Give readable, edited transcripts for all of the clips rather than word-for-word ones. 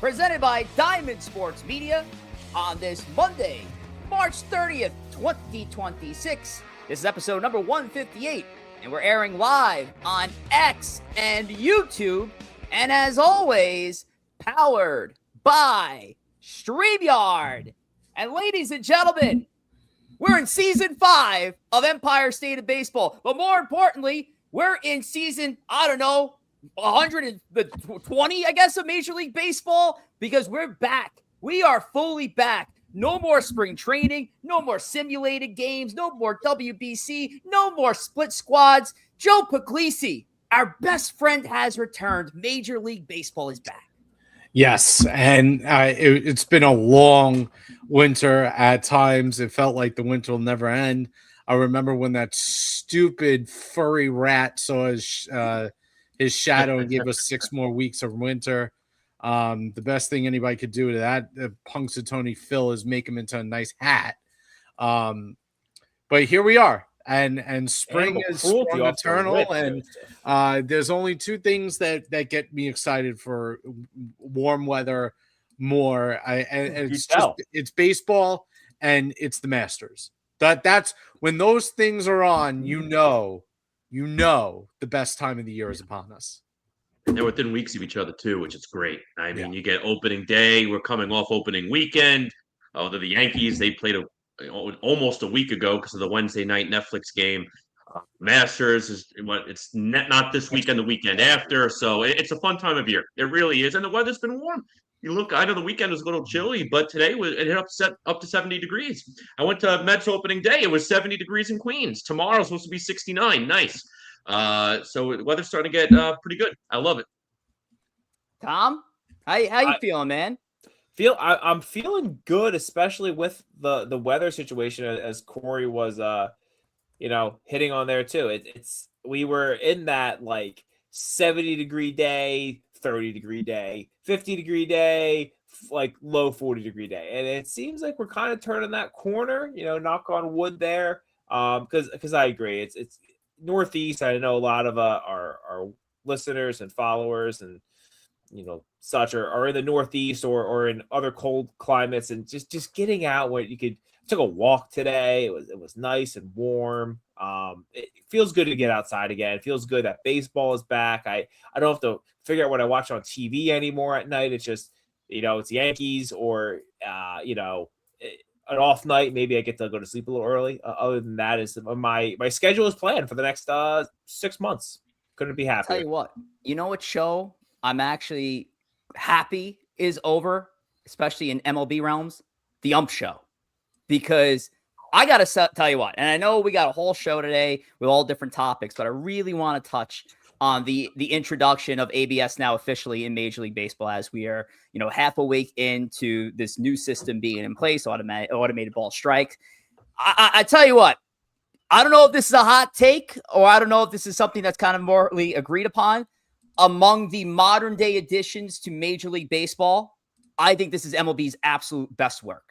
presented by Diamond Sports Media on this Monday, March 30th, 2026. This is episode number 158, and we're airing live on X and YouTube, and as always, powered by StreamYard. And ladies and gentlemen, we're in season 5 of Empire State of Baseball, but more importantly, we're in season, 120, I guess, of Major League Baseball, because we're back. We are fully back. No more spring training, no more simulated games, no more WBC, no more split squads. Joe Pugliese, our best friend, has returned. Major League Baseball is back. Yes, and it's been a long winter at times. It felt like the winter will never end. I remember when that stupid furry rat saw his shadow and gave us 6 more weeks of winter. The best thing anybody could do to that Punxsutawney Phil is make him into a nice hat. But here we are, and spring is sprung eternal, and there's only 2 things that get me excited for warm weather more. It's baseball and it's the Masters. That's when those things are on, you know the best time of the year is upon us. They're within weeks of each other too, which is great. I mean, you get opening day. We're coming off opening weekend. The Yankees, they played almost a week ago because of the Wednesday night Netflix game. Masters it's not this weekend, the weekend after. So it's a fun time of year. It really is, and the weather's been warm. You look, I know the weekend was a little chilly, but today it hit up to 70 degrees. I went to Mets opening day. It was 70 degrees in Queens. Tomorrow's supposed to be 69. Nice. So the weather's starting to get pretty good. I love it. Tom, how you feeling, man? I'm feeling good, especially with the weather situation, as Corey was hitting on there too. We were in that like 70-degree day, 30-degree day, 50-degree day, like low 40-degree day, and it seems like we're kind of turning that corner. Knock on wood there, because I agree. It's Northeast. I know a lot of our listeners and followers and such are in the Northeast or in other cold climates, and just getting out where you could. Took a walk today. It was nice and warm. It feels good to get outside again. It feels good that baseball is back. I don't have to figure out what I watch on TV anymore at night. It's just it's Yankees or an off night. Maybe I get to go to sleep a little early. Other than that, is my schedule is planned for the next 6 months. Couldn't be happier. Tell you what, what show I'm actually happy is over, especially in MLB realms, the Ump Show. Because I got to tell you what, and I know we got a whole show today with all different topics, but I really want to touch on the introduction of ABS now officially in Major League Baseball, as we are, half a week into this new system being in place, automated ball strike. I tell you what, I don't know if this is a hot take, or I don't know if this is something that's kind of morally agreed upon. Among the modern day additions to Major League Baseball, I think this is MLB's absolute best work.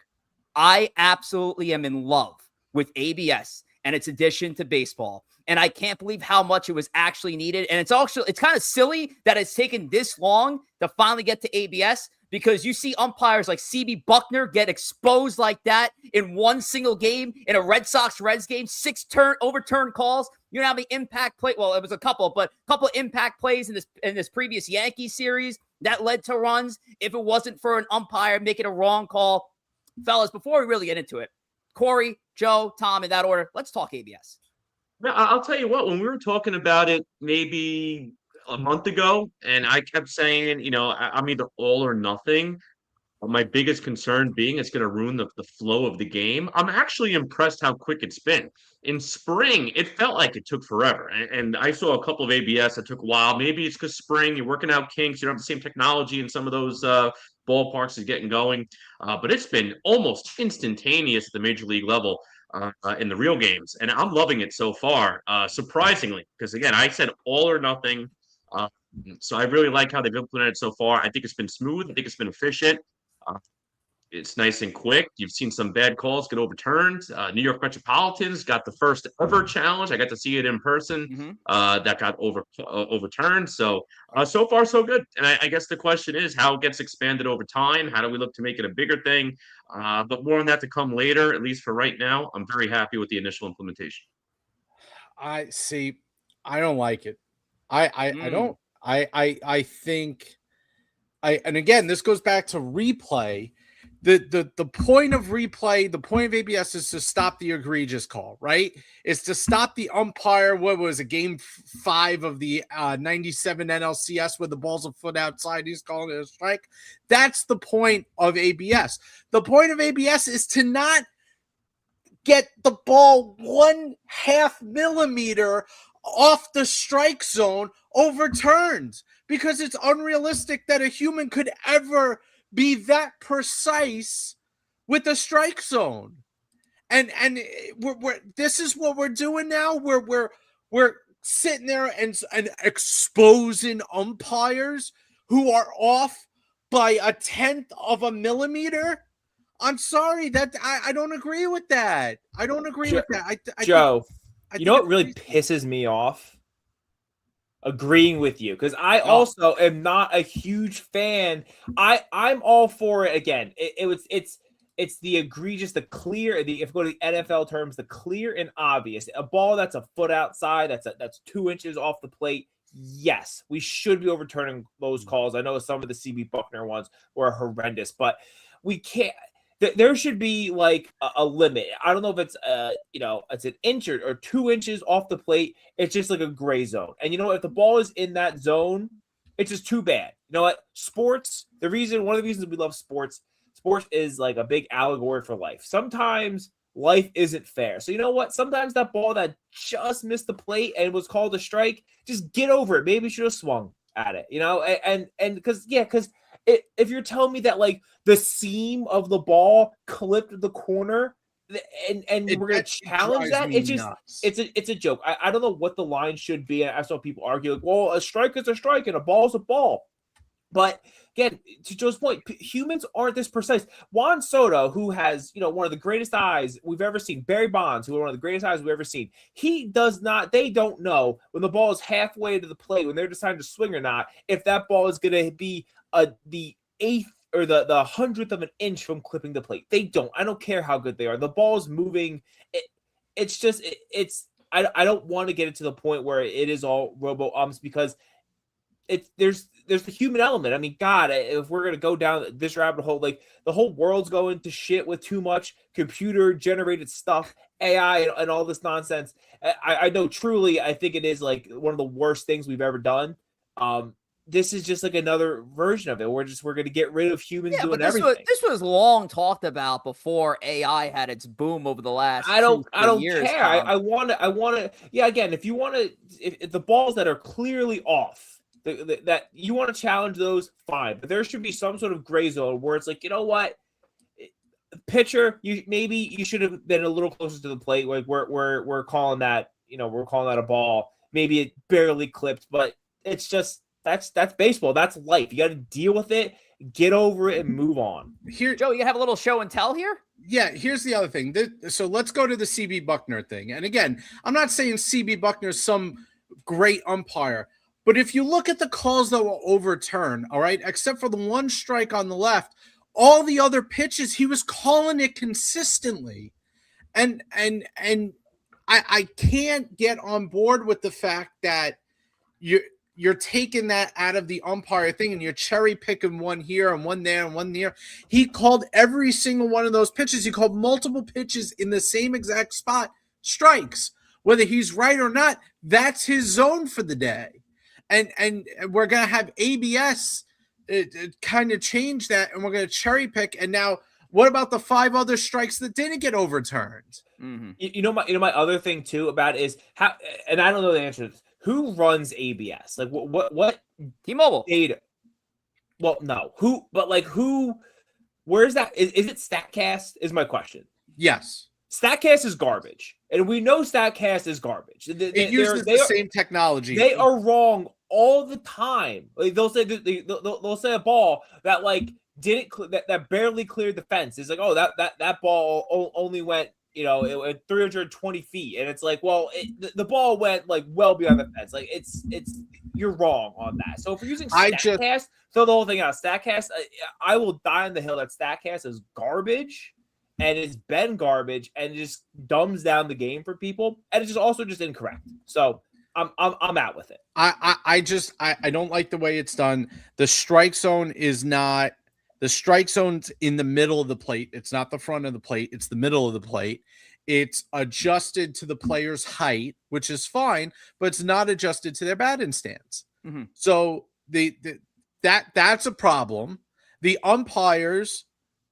I absolutely am in love with ABS and its addition to baseball. And I can't believe how much it was actually needed. And it's kind of silly that it's taken this long to finally get to ABS, because you see umpires like CB Buckner get exposed like that in one single game in a Red Sox-Reds game, 6 overturned calls. You know how many impact play? Well, it was a couple impact plays in this previous Yankees series that led to runs. If it wasn't for an umpire making a wrong call. Fellas, before we really get into it, Corey, Joe, Tom, in that order, let's talk ABS. I'll tell you what, when we were talking about it maybe a month ago, and I kept saying, I'm either all or nothing. My biggest concern being it's going to ruin the flow of the game. I'm actually impressed how quick it's been. In spring, it felt like it took forever. And I saw a couple of ABS that took a while. Maybe it's because spring, you're working out kinks. You don't have the same technology in some of those ballparks is getting going. But it's been almost instantaneous at the major league level in the real games. And I'm loving it so far, surprisingly. Because, again, I said all or nothing. So I really like how they've implemented it so far. I think it's been smooth. I think it's been efficient. it's nice and quick. You've seen some bad calls get overturned. New York Metropolitans got the first ever challenge. I got to see it in person. That got overturned. So so far so good. And I guess the question is how it gets expanded over time. How do we look to make it a bigger thing? But more on that to come later. At least for right now, I'm very happy with the initial implementation. I see. I don't like it. I don't. I think. And again, this goes back to replay. The point of replay, the point of ABS is to stop the egregious call, right? It's to stop the umpire. What was it, game 5 of the 97 NLCS where the ball's a foot outside, he's calling it a strike. That's the point of ABS. The point of ABS is to not get the ball 1/2 millimeter off the strike zone overturned, because it's unrealistic that a human could ever be that precise with the strike zone. And we're this is what we're doing now. We're sitting there and exposing umpires who are off by 1/10 of a millimeter. I'm sorry, that I don't agree with that. I don't agree with that. Joe, you know what really pisses me off? Agreeing with you, because I also am not a huge fan. I'm all for it. Again, it's the egregious, the clear. If you go to the NFL terms, the clear and obvious. A ball that's a foot outside, that's 2 inches off the plate. Yes, we should be overturning those calls. I know some of the CB Buckner ones were horrendous, but we can't. There should be like a limit. I don't know if it's it's an inch or 2 inches off the plate. It's just like a gray zone. And if the ball is in that zone, it's just too bad. You know what? Sports, one of the reasons we love sports is like a big allegory for life. Sometimes life isn't fair. So you know what? Sometimes that ball that just missed the plate and was called a strike, just get over it. Maybe you should have swung at it, and because if you're telling me that like the seam of the ball clipped the corner and we're going to challenge that, it's just nuts. It's a joke. I don't know what the line should be. I saw people argue like, well, a strike is a strike and a ball is a ball. But again, to Joe's point, humans aren't this precise. Juan Soto, who has one of the greatest eyes we've ever seen, Barry Bonds, who are one of the greatest eyes we've ever seen, they don't know when the ball is halfway to the plate, when they're deciding to swing or not, if that ball is going to be the 1/8 or the 100th of an inch from clipping the plate. They don't. I don't care how good they are. The ball is moving. I don't want to get it to the point where it is all robo umps, because there's the human element. I mean, God, if we're going to go down this rabbit hole, like the whole world's going to shit with too much computer generated stuff, AI and all this nonsense. I know truly, I think it is like one of the worst things we've ever done. This is just like another version of it. We're going to get rid of humans doing everything. This was long talked about before AI had its boom over the last. I don't care. I want to. Yeah, again, if you want to, if the balls that are clearly off, that you want to challenge those, fine. But there should be some sort of gray zone where it's like, you know what, pitcher, you should have been a little closer to the plate. Like we're calling that, we're calling that a ball. Maybe it barely clipped, but it's just. That's baseball. That's life. You got to deal with it, get over it, and move on. Here, Joe, you have a little show and tell here? Yeah, here's the other thing. So let's go to the CB Buckner thing. And again, I'm not saying CB Buckner is some great umpire, but if you look at the calls that were overturned, all right, except for the one strike on the left, all the other pitches, he was calling it consistently. And I can't get on board with the fact that you're taking that out of the umpire thing and you're cherry picking one here and one there and one there. He called every single one of those pitches. He called multiple pitches in the same exact spot strikes. Whether he's right or not, that's his zone for the day. And we're going to have ABS kind of change that, and we're going to cherry pick. And now, what about the 5 other strikes that didn't get overturned? Mm-hmm. My other thing too about it is how, and I don't know the answer to this. Who runs ABS? Like what T-Mobile data? Well, no. Who? But like who? Where's that? Is it Statcast? Is my question. Yes. Statcast is garbage, and we know Statcast is garbage. It uses the same technology. They are wrong all the time. Like they'll say a ball that like that barely cleared the fence. It's like, oh, that ball only went, it went 320 feet, and it's like, well, the ball went like well beyond the fence. Like it's you're wrong on that. So if we're using Statcast, throw the whole thing out. Statcast, I will die on the hill that Statcast is garbage, and it's been garbage, and it just dumbs down the game for people, and it's just also just incorrect. So I'm out with it. I don't like the way it's done. The strike zone is not. The strike zone's in the middle of the plate. It's not the front of the plate. It's the middle of the plate. It's adjusted to the player's height, which is fine, but it's not adjusted to their batting stance. Mm-hmm. So that's a problem. The umpires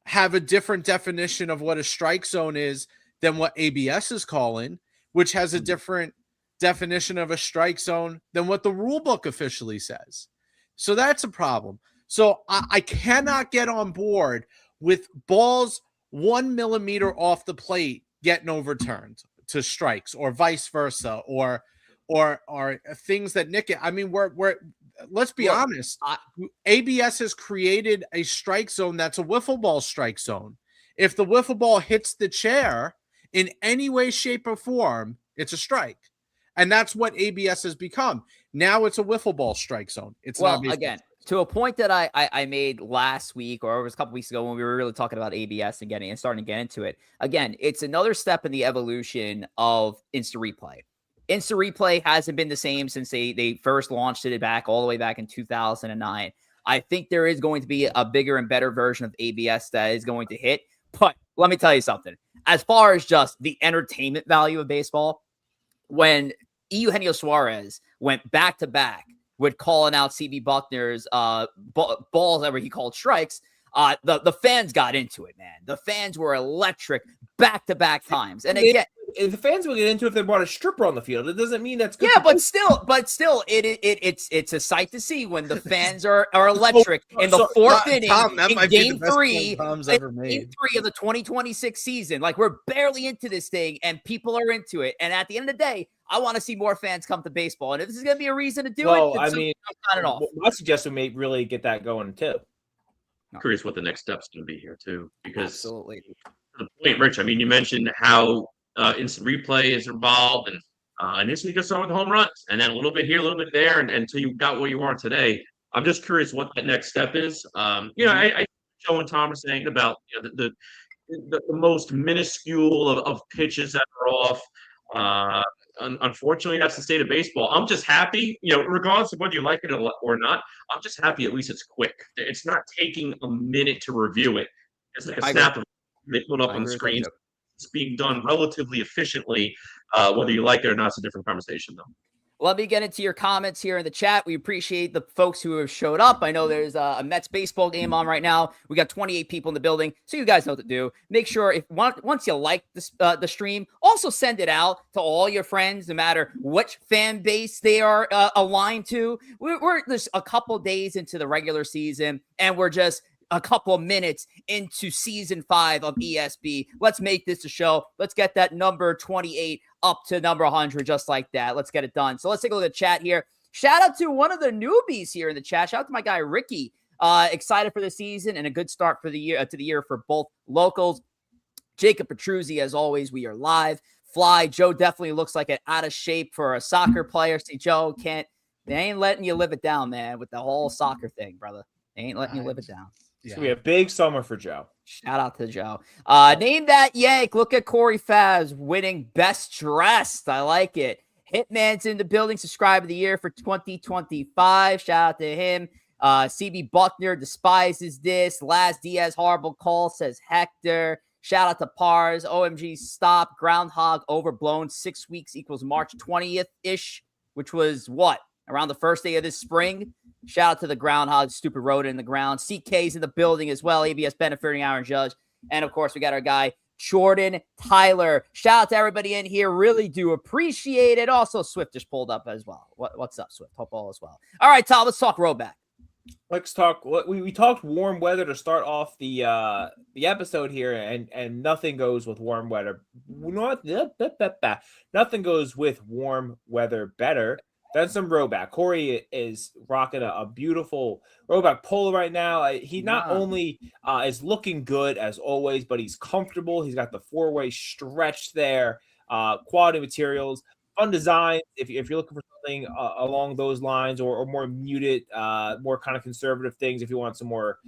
have a different definition of what a strike zone is than what ABS is calling, which has a different definition of a strike zone than what the rule book officially says. So that's a problem. So I cannot get on board with balls 1 millimeter off the plate getting overturned to strikes, or vice versa, or things that nick it. I mean, we're let's be honest. ABS has created a strike zone that's a wiffle ball strike zone. If the wiffle ball hits the chair in any way, shape, or form, it's a strike. And that's what ABS has become. Now it's a wiffle ball strike zone. It's not again. To a point that I made last week, or it was a couple weeks ago when we were really talking about ABS and starting to get into it. Again, it's another step in the evolution of instant replay. Instant replay hasn't been the same since they first launched it back all the way back in 2009. I think there is going to be a bigger and better version of ABS that is going to hit. But let me tell you something. As far as just the entertainment value of baseball, when Eugenio Suarez went back-to-back with calling out CB Buckner's balls that he called strikes, the fans got into it, man. The fans were electric back-to-back times. And again, the fans will get into it if they brought a stripper on the field. It doesn't mean that's good. Yeah, but still, it's a sight to see when the fans are electric in the fourth inning, in game 3 of the 2026 season. Like, we're barely into this thing, and people are into it. And at the end of the day, I want to see more fans come to baseball. And if this is going to be a reason to do it, I mean, my suggestion may really get that going too. I'm curious what the next step's going to be here too, because absolutely. The point, Rich. I mean, you mentioned how instant replay is involved, and initially just started with home runs, and then a little bit here, a little bit there, and until you got where you are today. I'm just curious what that next step is. I Joe and Tom are saying about the most minuscule of pitches that are off. Unfortunately, that's the state of baseball. I'm just happy, regardless of whether you like it or not, I'm just happy at least it's quick. It's not taking a minute to review it. It's like a snap of they put up on the screen. It's being done relatively efficiently. Whether you like it or not, it's a different conversation, though. Let me get into your comments here in the chat. We appreciate the folks who have showed up. I know there's a Mets baseball game on right now. We got 28 people in the building, so you guys know what to do. Make sure once you like this, the stream, also send it out to all your friends, no matter which fan base they are aligned to. We're just a couple days into the regular season, and we're just a couple of minutes into season 5 of ESB. Let's make this a show. Let's get that number 28 up to number 100 just like that. Let's get it done. So let's take a look at the chat here. Shout out to one of the newbies here in the chat. Shout out to my guy Ricky. Excited for the season and a good start for the year for both locals. Jacob Petruzzi, as always, we are live. Fly Joe definitely looks like an out of shape for a soccer player. See, Joe they ain't letting you live it down, man, with the whole soccer thing, brother. They ain't letting you live it down. It's going to be a big summer for Joe. Shout out to Joe. Name that Yank. Look at Corey Favs winning best dressed. I like it. Hitman's in the building. Subscribe of the year for 2025. Shout out to him. CB Buckner despises this. Last Diaz horrible call, says Hector. Shout out to Pars. OMG stop. Groundhog overblown. 6 weeks equals March 20th-ish, which was what? Around the first day of this spring. Shout out to the groundhog, stupid rodent in the ground. CK's in the building as well. ABS benefiting Aaron Judge. And, of course, we got our guy, Jordan Tyler. Shout out to everybody in here. Really do appreciate it. Also, Swift just pulled up as well. What's up, Swift? Hope all as well. All right, Tom, let's talk rollback. Let's talk. We talked warm weather to start off the episode here, and nothing goes with warm weather. Nothing goes with warm weather better then some Roback. Corey is rocking a beautiful Roback polo right now. He not only is looking good as always, but he's comfortable. He's got the 4-way stretch there. Quality materials, fun design. If you're looking for something along those lines, or more muted, more kind of conservative things, if you want some more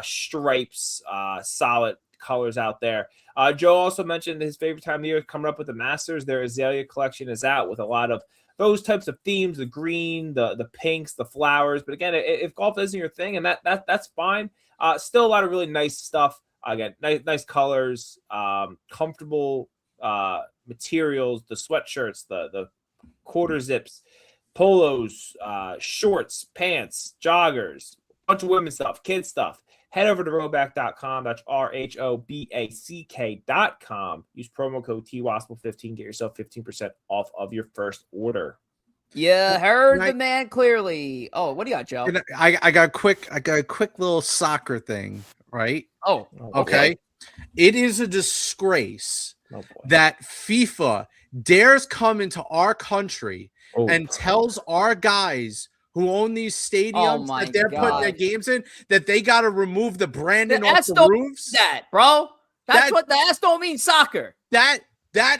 stripes, solid colors out there. Joe also mentioned his favorite time of the year coming up with the Masters. Their Azalea collection is out with a lot of those types of themes: the green, the pinks, the flowers. But again, if golf isn't your thing, and that's fine. Still a lot of really nice stuff. Again, nice colors, comfortable materials, the sweatshirts, the quarter zips, polos, shorts, pants, joggers, bunch of women's stuff, kids stuff. Head over to Roback.com. That's RHOBACK.com. Use promo code TWASPL15. Get yourself 15% off of your first order. Yeah, heard the man clearly. Oh, what do you got, Joe? I got a quick little soccer thing, right? Oh, okay. It is a disgrace that FIFA dares come into our country and tells our guys who own these stadiums that they're putting their games in that they got to remove the branding off the roofs. That, bro. That's what the S don't mean soccer. That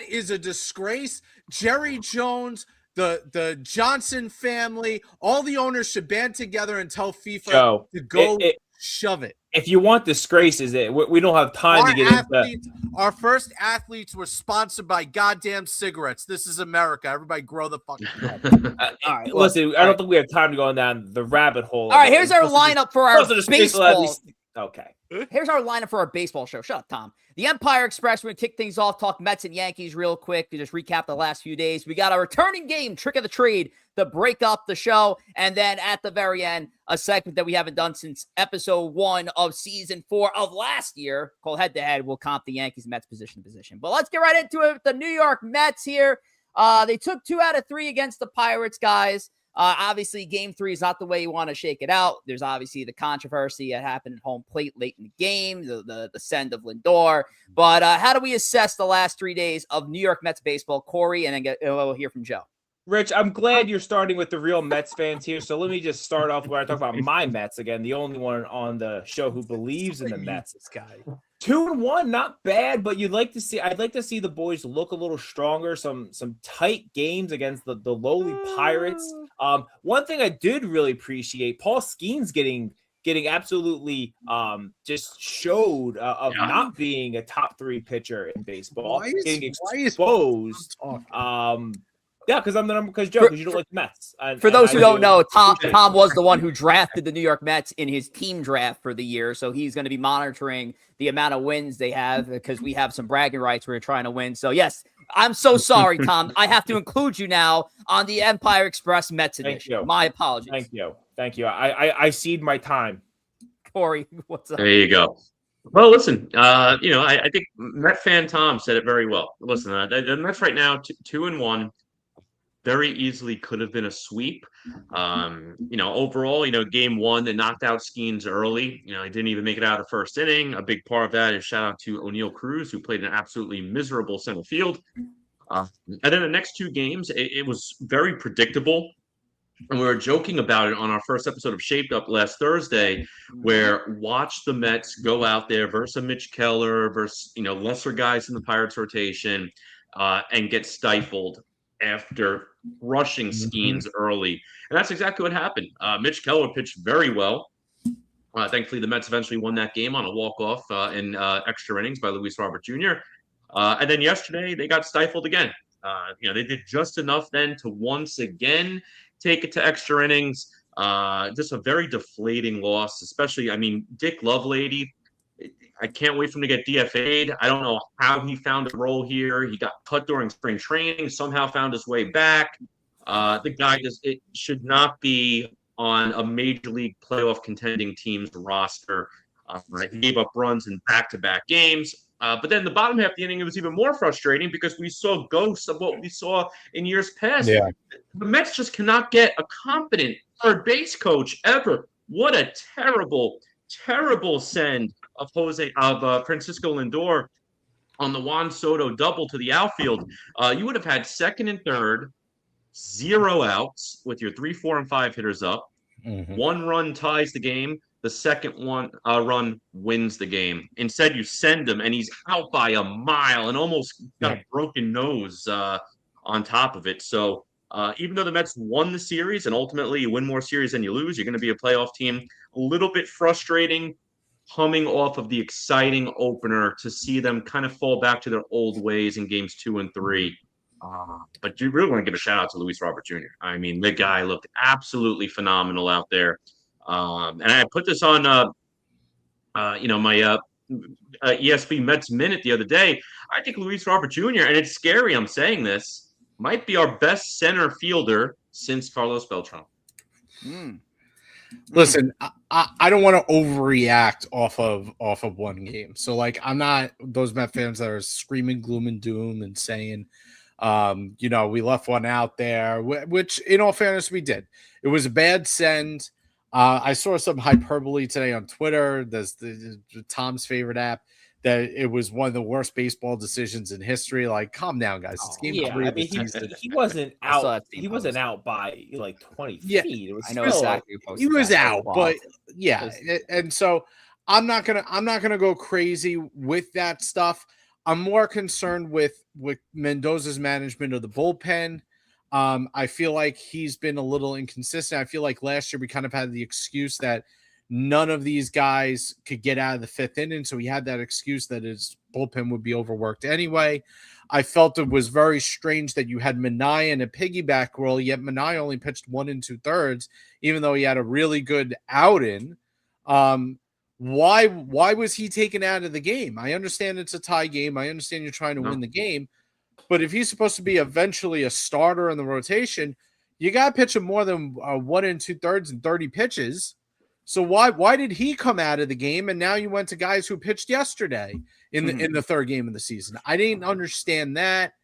is a disgrace. Jerry Jones, the Johnson family, all the owners should band together and tell FIFA to go shove it. If you want disgraces, we don't have time to get into. Our first athletes were sponsored by goddamn cigarettes. This is America. Everybody grow the fucking head. All right, listen, I don't think we have time to go down the rabbit hole. All right, here's our lineup for our baseball. Okay. Here's our lineup for our baseball show. Shut up, Tom. The Empire Express, we're going to kick things off, talk Mets and Yankees real quick to just recap the last few days. We got a returning game, Trick of the Trade, to break up the show. And then at the very end, a segment that we haven't done since episode 1 of season 4 of last year, called Head to Head. We'll comp the Yankees and Mets position to position. But let's get right into it with the New York Mets here. They took 2 out of 3 against the Pirates, guys. Obviously, game 3 is not the way you want to shake it out. There's obviously the controversy that happened at home plate late in the game, the send of Lindor. But how do we assess the last 3 days of New York Mets baseball? Corey, and then we'll hear from Joe. Rich, I'm glad you're starting with the real Mets fans here. So let me just start off where I talk about my Mets again, the only one on the show who believes in the Mets. This guy. 2-1, not bad, but I'd like to see the boys look a little stronger. Some tight games against the lowly Pirates. One thing I did really appreciate, Paul Skeens getting absolutely just showed of not being a top 3 pitcher in baseball. Getting exposed. Yeah, because Joe, because you don't like the Mets. For those who don't know, Tom was the one who drafted the New York Mets in his team draft for the year, so he's going to be monitoring the amount of wins they have because we have some bragging rights we're trying to win. So yes, I'm so sorry, Tom. I have to include you now on the Empire Express Mets edition. Thank you. My apologies. Thank you. I cede my time. Corey, what's up? There you go. Well, listen, I think Met fan Tom said it very well. Listen, the Mets right now 2-1. Very easily could have been a sweep. Overall, game 1, they knocked out Skeens early. He didn't even make it out of the first inning. A big part of that is shout out to O'Neal Cruz, who played an absolutely miserable center field. And then the next 2 games, it was very predictable. And we were joking about it on our first episode of Shaped Up last Thursday, where watch the Mets go out there versus Mitch Keller, versus, lesser guys in the Pirates rotation, and get stifled after rushing Skeens early. And that's exactly what happened. Mitch Keller pitched very well. Thankfully, the Mets eventually won that game on a walk-off in extra innings by Luis Robert Jr. And then yesterday, they got stifled again. They did just enough then to once again take it to extra innings. Just a very deflating loss, especially, Dick Lovelady. I can't wait for him to get DFA'd. I don't know how he found a role here. He got cut during spring training, somehow found his way back. The guy it should not be on a major league playoff contending team's roster. He gave up runs in back-to-back games. But then the bottom half of the inning, it was even more frustrating because we saw ghosts of what we saw in years past. Yeah. The Mets just cannot get a competent third base coach ever. What a terrible send of Francisco Lindor on the Juan Soto double to the outfield. You would have had second and third 0 outs with your 3, 4, and 5 hitters up. Mhm. 1 run ties the game. The second run wins the game. Instead, you send him, and he's out by a mile and almost got a broken nose on top of it. So even though the Mets won the series and ultimately you win more series than you lose, you're going to be a playoff team. A little bit frustrating coming off of the exciting opener to see them kind of fall back to their old ways in games 2 and 3. But you really want to give a shout out to Luis Robert Jr. I mean, the guy looked absolutely phenomenal out there. And I put this on, my ESP Mets Minute the other day. I think Luis Robert Jr., and it's scary I'm saying this, might be our best center fielder since Carlos Beltran. Listen, I don't want to overreact off of one game. So like, I'm not those Met fans that are screaming gloom and doom and saying, we left one out there, which in all fairness, we did. It was a bad send. I saw some hyperbole today on Twitter. There's the Tom's favorite app that it was one of the worst baseball decisions in history. Like, calm down, guys. It's game 3 of the season. He wasn't out. He wasn't out by like 20 feet. It was I know exactly. He was out, but yeah. And so I'm not gonna go crazy with that stuff. I'm more concerned with Mendoza's management of the bullpen. I feel like he's been a little inconsistent. I feel like last year we kind of had the excuse that none of these guys could get out of the 5th inning, so he had that excuse that his bullpen would be overworked anyway. I felt it was very strange that you had Minaya in a piggyback role, yet Minaya only pitched 1 2/3, even though he had a really good outing. Why was he taken out of the game? I understand it's a tie game. I understand you're trying to win the game. But if he's supposed to be eventually a starter in the rotation, you got to pitch him more than 1 2/3 and 30 pitches. So why did he come out of the game? And now you went to guys who pitched yesterday in the 3rd game of the season. I didn't understand that.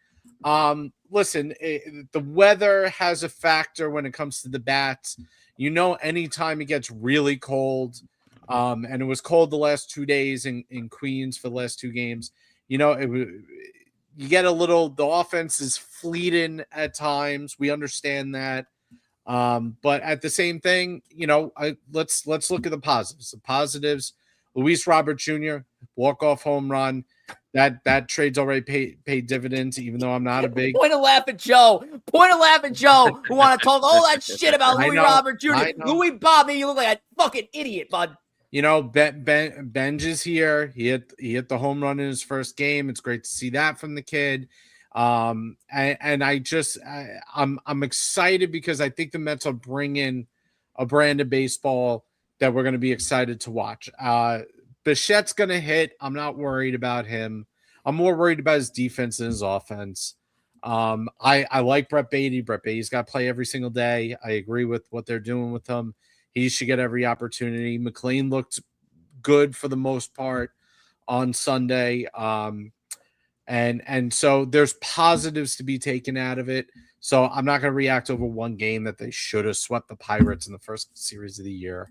Listen, the weather has a factor when it comes to the bats. Anytime it gets really cold, and it was cold the last 2 days in Queens for the last 2 games, you get the offense is fleeting at times. We understand that. But at the same thing, let's look at the positives. The positives, Luis Robert Jr., walk-off home run. That trade's already paid dividends, even though I'm not a big point of laugh at Joe. Who want to talk all that shit about Luis Robert Jr. Louis Bobby, you look like a fucking idiot, bud. Benj is here. He hit the home run in his first game. It's great to see that from the kid. And I'm excited because I think the Mets are bringing a brand of baseball that we're going to be excited to watch. Bichette's going to hit. I'm not worried about him. I'm more worried about his defense and his offense. I like Brett Beatty. Brett Beatty's got to play every single day. I agree with what they're doing with him. He should get every opportunity. McLean looked good for the most part on Sunday. And so there's positives to be taken out of it. So I'm not going to react over one game that they should have swept the Pirates in the first series of the year.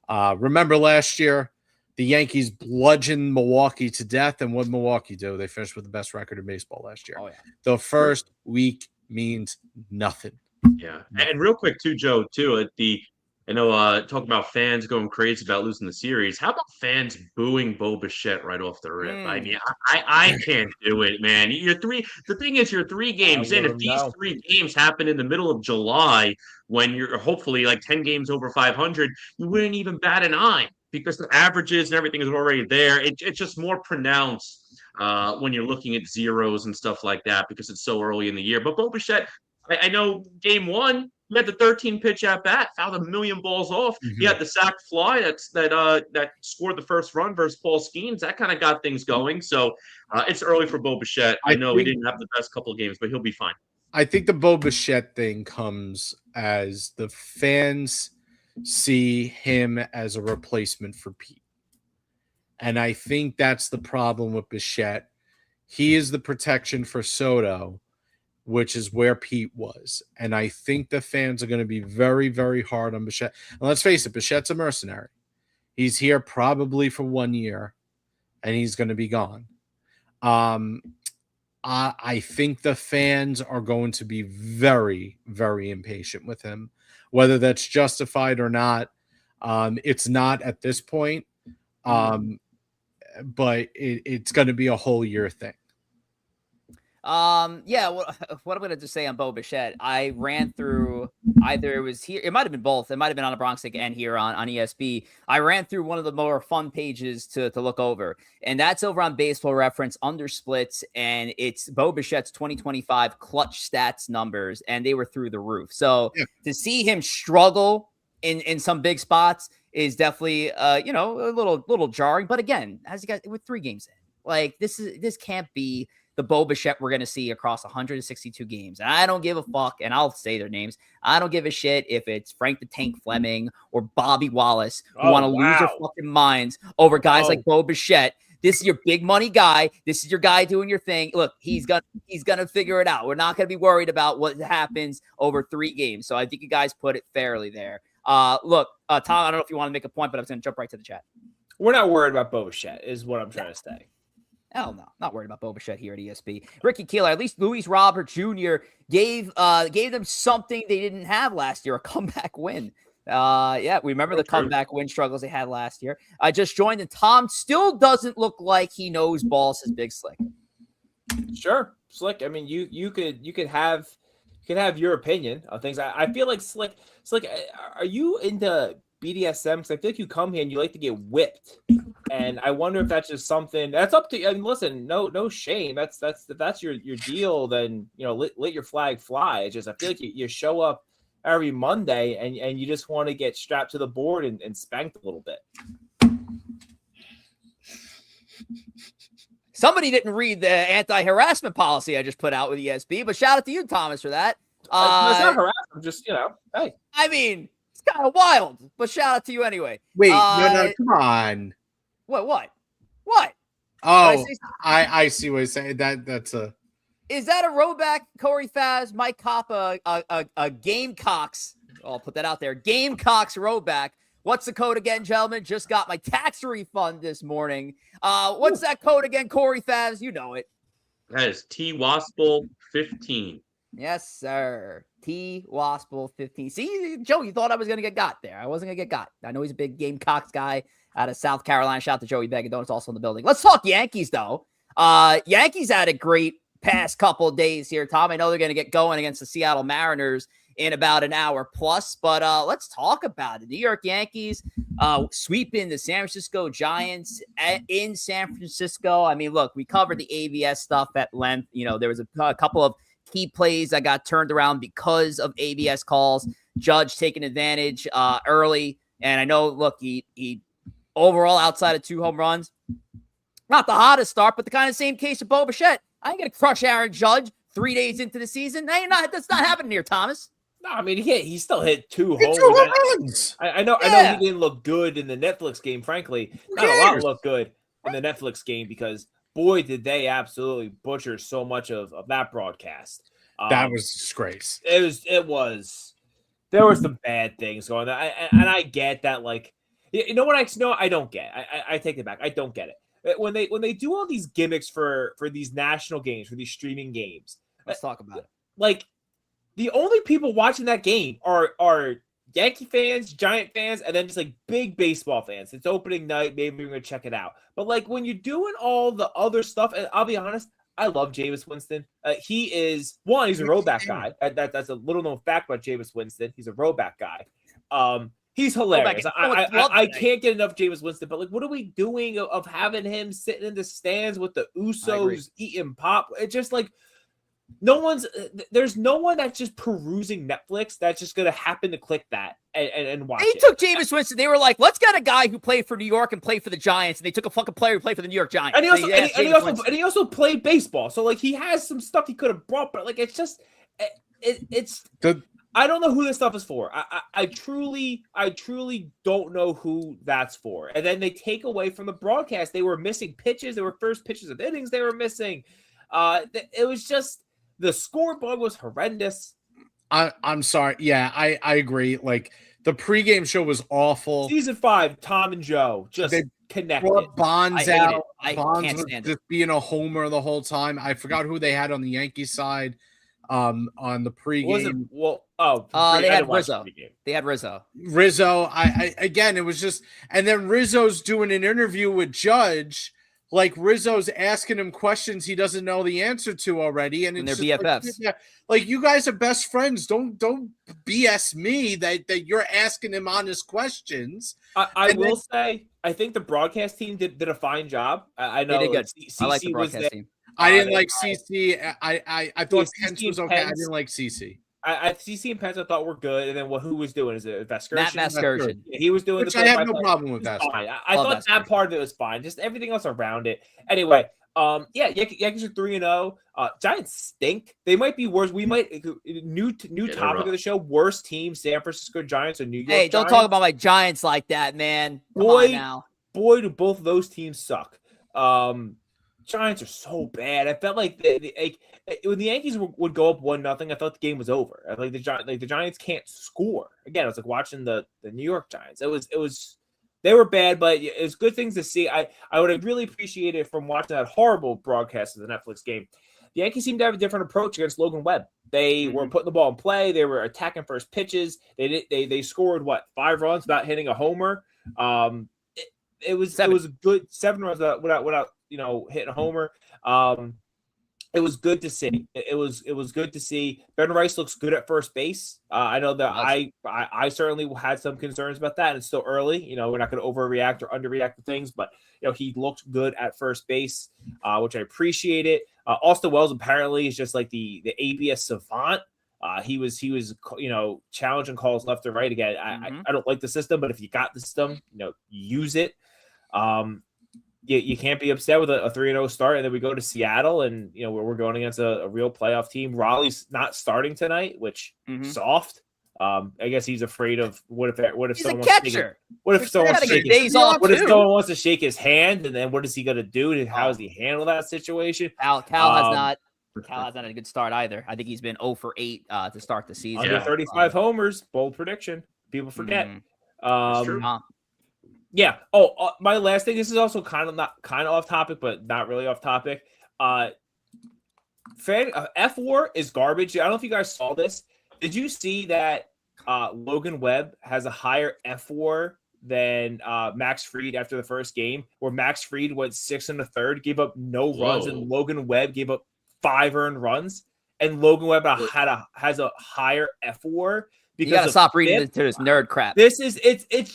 Remember last year, the Yankees bludgeoned Milwaukee to death. And what did Milwaukee do? They finished with the best record in baseball last year. Oh, yeah. The first week means nothing. Yeah. And real quick too, Joe, too, talking about fans going crazy about losing the series. How about fans booing Bo Bichette right off the rip? I mean, I can't do it, man. The thing is, you're 3 games in. If these 3 games happen in the middle of July, when you're hopefully like 10 games over 500, you wouldn't even bat an eye because the averages and everything is already there. It's just more pronounced when you're looking at zeros and stuff like that because it's so early in the year. But Bo Bichette, I know game 1. He had the 13 pitch at bat, fouled a million balls off. Mm-hmm. He had the sac fly that scored the first run versus Paul Skeens. That kind of got things going. So it's early for Bo Bichette. I know he didn't have the best couple of games, but he'll be fine. I think the Bo Bichette thing comes as the fans see him as a replacement for Pete. And I think that's the problem with Bichette. He is the protection for Soto, which is where Pete was. And I think the fans are going to be very, very hard on Bichette. And let's face it, Bichette's a mercenary. He's here probably for 1 year, and he's going to be gone. I think the fans are going to be very, very impatient with him, whether that's justified or not. It's not at this point, but it's going to be a whole year thing. Yeah, what I'm going to just say on Bo Bichette, I ran through either it was here, it might have been both. It might have been on the Bronx and here on ESB. I ran through one of the more fun pages to look over, and that's over on Baseball Reference under splits, and it's Bo Bichette's 2025 clutch stats numbers, and they were through the roof. So to see him struggle in some big spots is definitely, a little jarring. But again, as you guys with 3 games in, like this can't be the Bo Bichette we're going to see across 162 games. And I don't give a fuck, and I'll say their names. I don't give a shit if it's Frank the Tank Fleming or Bobby Wallace who want to lose their fucking minds over guys like Bo Bichette. This is your big money guy. This is your guy doing your thing. Look, he's gonna figure it out. We're not gonna be worried about what happens over 3 games. So I think you guys put it fairly there. Look, Tom, I don't know if you want to make a point, but I'm going to jump right to the chat. We're not worried about Bo Bichette, is what I'm trying to say. Hell no, not worried about Bo Bichette here at ESB. Ricky Keeler, at least Luis Robert Jr. gave them something they didn't have last year, a comeback win. We remember the comeback win struggles they had last year. I just joined, and Tom still doesn't look like he knows ball, says Big Slick. Sure, Slick. I mean, you could have your opinion on things. I feel like Slick, are you into BDSM? Because I feel like you come here and you like to get whipped, and I wonder if that's just something that's up to you. I mean, listen, no shame. If that's your deal, then let your flag fly. It's just I feel like you show up every Monday and you just want to get strapped to the board and spanked a little bit. Somebody didn't read the anti-harassment policy I just put out with ESB, but shout out to you, Thomas, for that. It's not harassment, just hey. I mean, it's kind of wild, but shout out to you anyway. Wait, no, come on. What? Oh, I see what you're saying. That's a. Is that a rollback? Corey Favs, Mike Coppa, a Gamecocks. I'll put that out there. Gamecocks rollback. What's the code again, gentlemen? Just got my tax refund this morning. What's that code again, Corey Favs? You know it. That is T Wospil 15. Yes, sir. T Wospil 15. See, Joe, you thought I was going to get got there. I wasn't going to get got. I know he's a big Gamecocks guy out of South Carolina. Shout out to Joey Begadonis, also in the building. Let's talk Yankees, though. Yankees had a great past couple of days here, Tom. I know they're going to get going against the Seattle Mariners in about an hour plus, but let's talk about it. New York Yankees sweeping the San Francisco Giants in San Francisco. I mean, look, we covered the ABS stuff at length. There was a couple of key plays that got turned around because of ABS calls. Judge taking advantage early, and I know, look, he overall outside of 2 home runs, not the hottest start, but the kind of same case of Bo Bichette. I ain't gonna crush Aaron Judge 3 days into the season. No, that's not happening here, Thomas. No, I mean he still hit 2 Hit homers. 2 runs. I know he didn't look good in the Netflix game. Frankly, not a lot looked good in the Netflix game because boy did they absolutely butcher so much of that broadcast. That was a disgrace. It was. There were some bad things going on, and I get that. Like, you know what I don't get. I take it back. I don't get it. When they do all these gimmicks for these national games, for these streaming games, let's talk about it. Like, the only people watching that game are Yankee fans, Giant fans, and then just like big baseball fans. It's opening night, maybe we're gonna check it out. But like when you're doing all the other stuff, and I'll be honest, I love Jameis Winston. He's a rollback guy. That's a little known fact about Jameis Winston. He's a rollback guy. He's hilarious. I can't get enough Jameis Winston, but like, what are we doing of having him sitting in the stands with the Usos eating pop? It's just like there's no one that's just perusing Netflix that's just gonna happen to click that and watch it. They took Jameis Winston. They were like, let's get a guy who played for New York and played for the Giants, and they took a fucking player who played for the New York Giants. And he also played baseball, so like he has some stuff he could have brought, but like it's just I don't know who this stuff is for. I truly don't know who that's for. And then they take away from the broadcast. They were missing pitches. There were first pitches of innings they were missing. It was just the scoreboard was horrendous. I'm sorry. Yeah, I agree. Like The pregame show was awful. Season 5, Tom and Joe just They connected. brought Bonds I hate out. it. I Bonds can't was stand just being a homer the whole time. I forgot who they had on the Yankees side on the pregame. They I had didn't watch the Rizzo. pregame. They had Rizzo. Rizzo, I again, it was just, and then Rizzo's doing an interview with Judge, like Rizzo's asking him questions he doesn't know the answer to already, and And it's they're just BFFs. like you guys are best friends. Don't BS me that you're asking him honest questions. I will say, I think the broadcast team did a fine job. I know They did good. I like the CC was there. broadcast team. I didn't they- like CC. I thought Yeah, Pence CC was and okay. I Pence. didn't like CC. CC and Pence I thought were good, and then who was doing? Is it Vescursion? Matt Vasgersian. Yeah, he was doing Which the I have no play-by-play. problem with It's that. fine. I Love thought that Vasgersian. part of it was fine. Just everything else around it. Anyway, Yankees are 3-0. Giants stink. They might be worse. We might new they're topic rough. of the show. Worst team: San Francisco Giants or New York. Hey, don't Giants. talk about my Giants like that, man. Come Boy. on now. Boy, do both of those teams suck. Giants are so bad. I felt like when the Yankees would go up 1-0, I felt the game was over. I like the Giants can't score. Again, it was like watching the New York Giants. It was they were bad, but it's good things to see. I would have really appreciated it from watching that horrible broadcast of the Netflix game. The Yankees seemed to have a different approach against Logan Webb. They were putting the ball in play. They were attacking first pitches. They scored 5 runs without hitting a homer. It was a good 7 runs without hitting a homer. It was good to see. It was good to see. Ben Rice looks good at first base. I know that I certainly had some concerns about that. It's still early. We're not going to overreact or underreact to things, but he looked good at first base, which I appreciate it. Austin Wells apparently is just like the ABS savant. He was challenging calls left and right. Again, I don't like the system, but if you got the system, use it. You can't be upset with a 3-0 start, and then we go to Seattle, and we're going against a real playoff team. Raleigh's not starting tonight, which soft. I guess he's afraid of what if He's someone a catcher. someone wants to shake his hand, and then what is he going to do? How does he handle that situation? Cal has not had a good start either. I think he's been 0 for 8 to start the season. Under 35 homers, bold prediction. People forget. That's true. Yeah. Oh, my last thing. This is also kind of off topic, but not really off topic. F4 is garbage. I don't know if you guys saw this. Did you see that Logan Webb has a higher F4 than Max Fried after the first game, where Max Fried went 6 1/3, gave up no runs, and Logan Webb gave up 5 earned runs, and Logan Webb has a higher F4. You gotta stop reading into this nerd crap. It's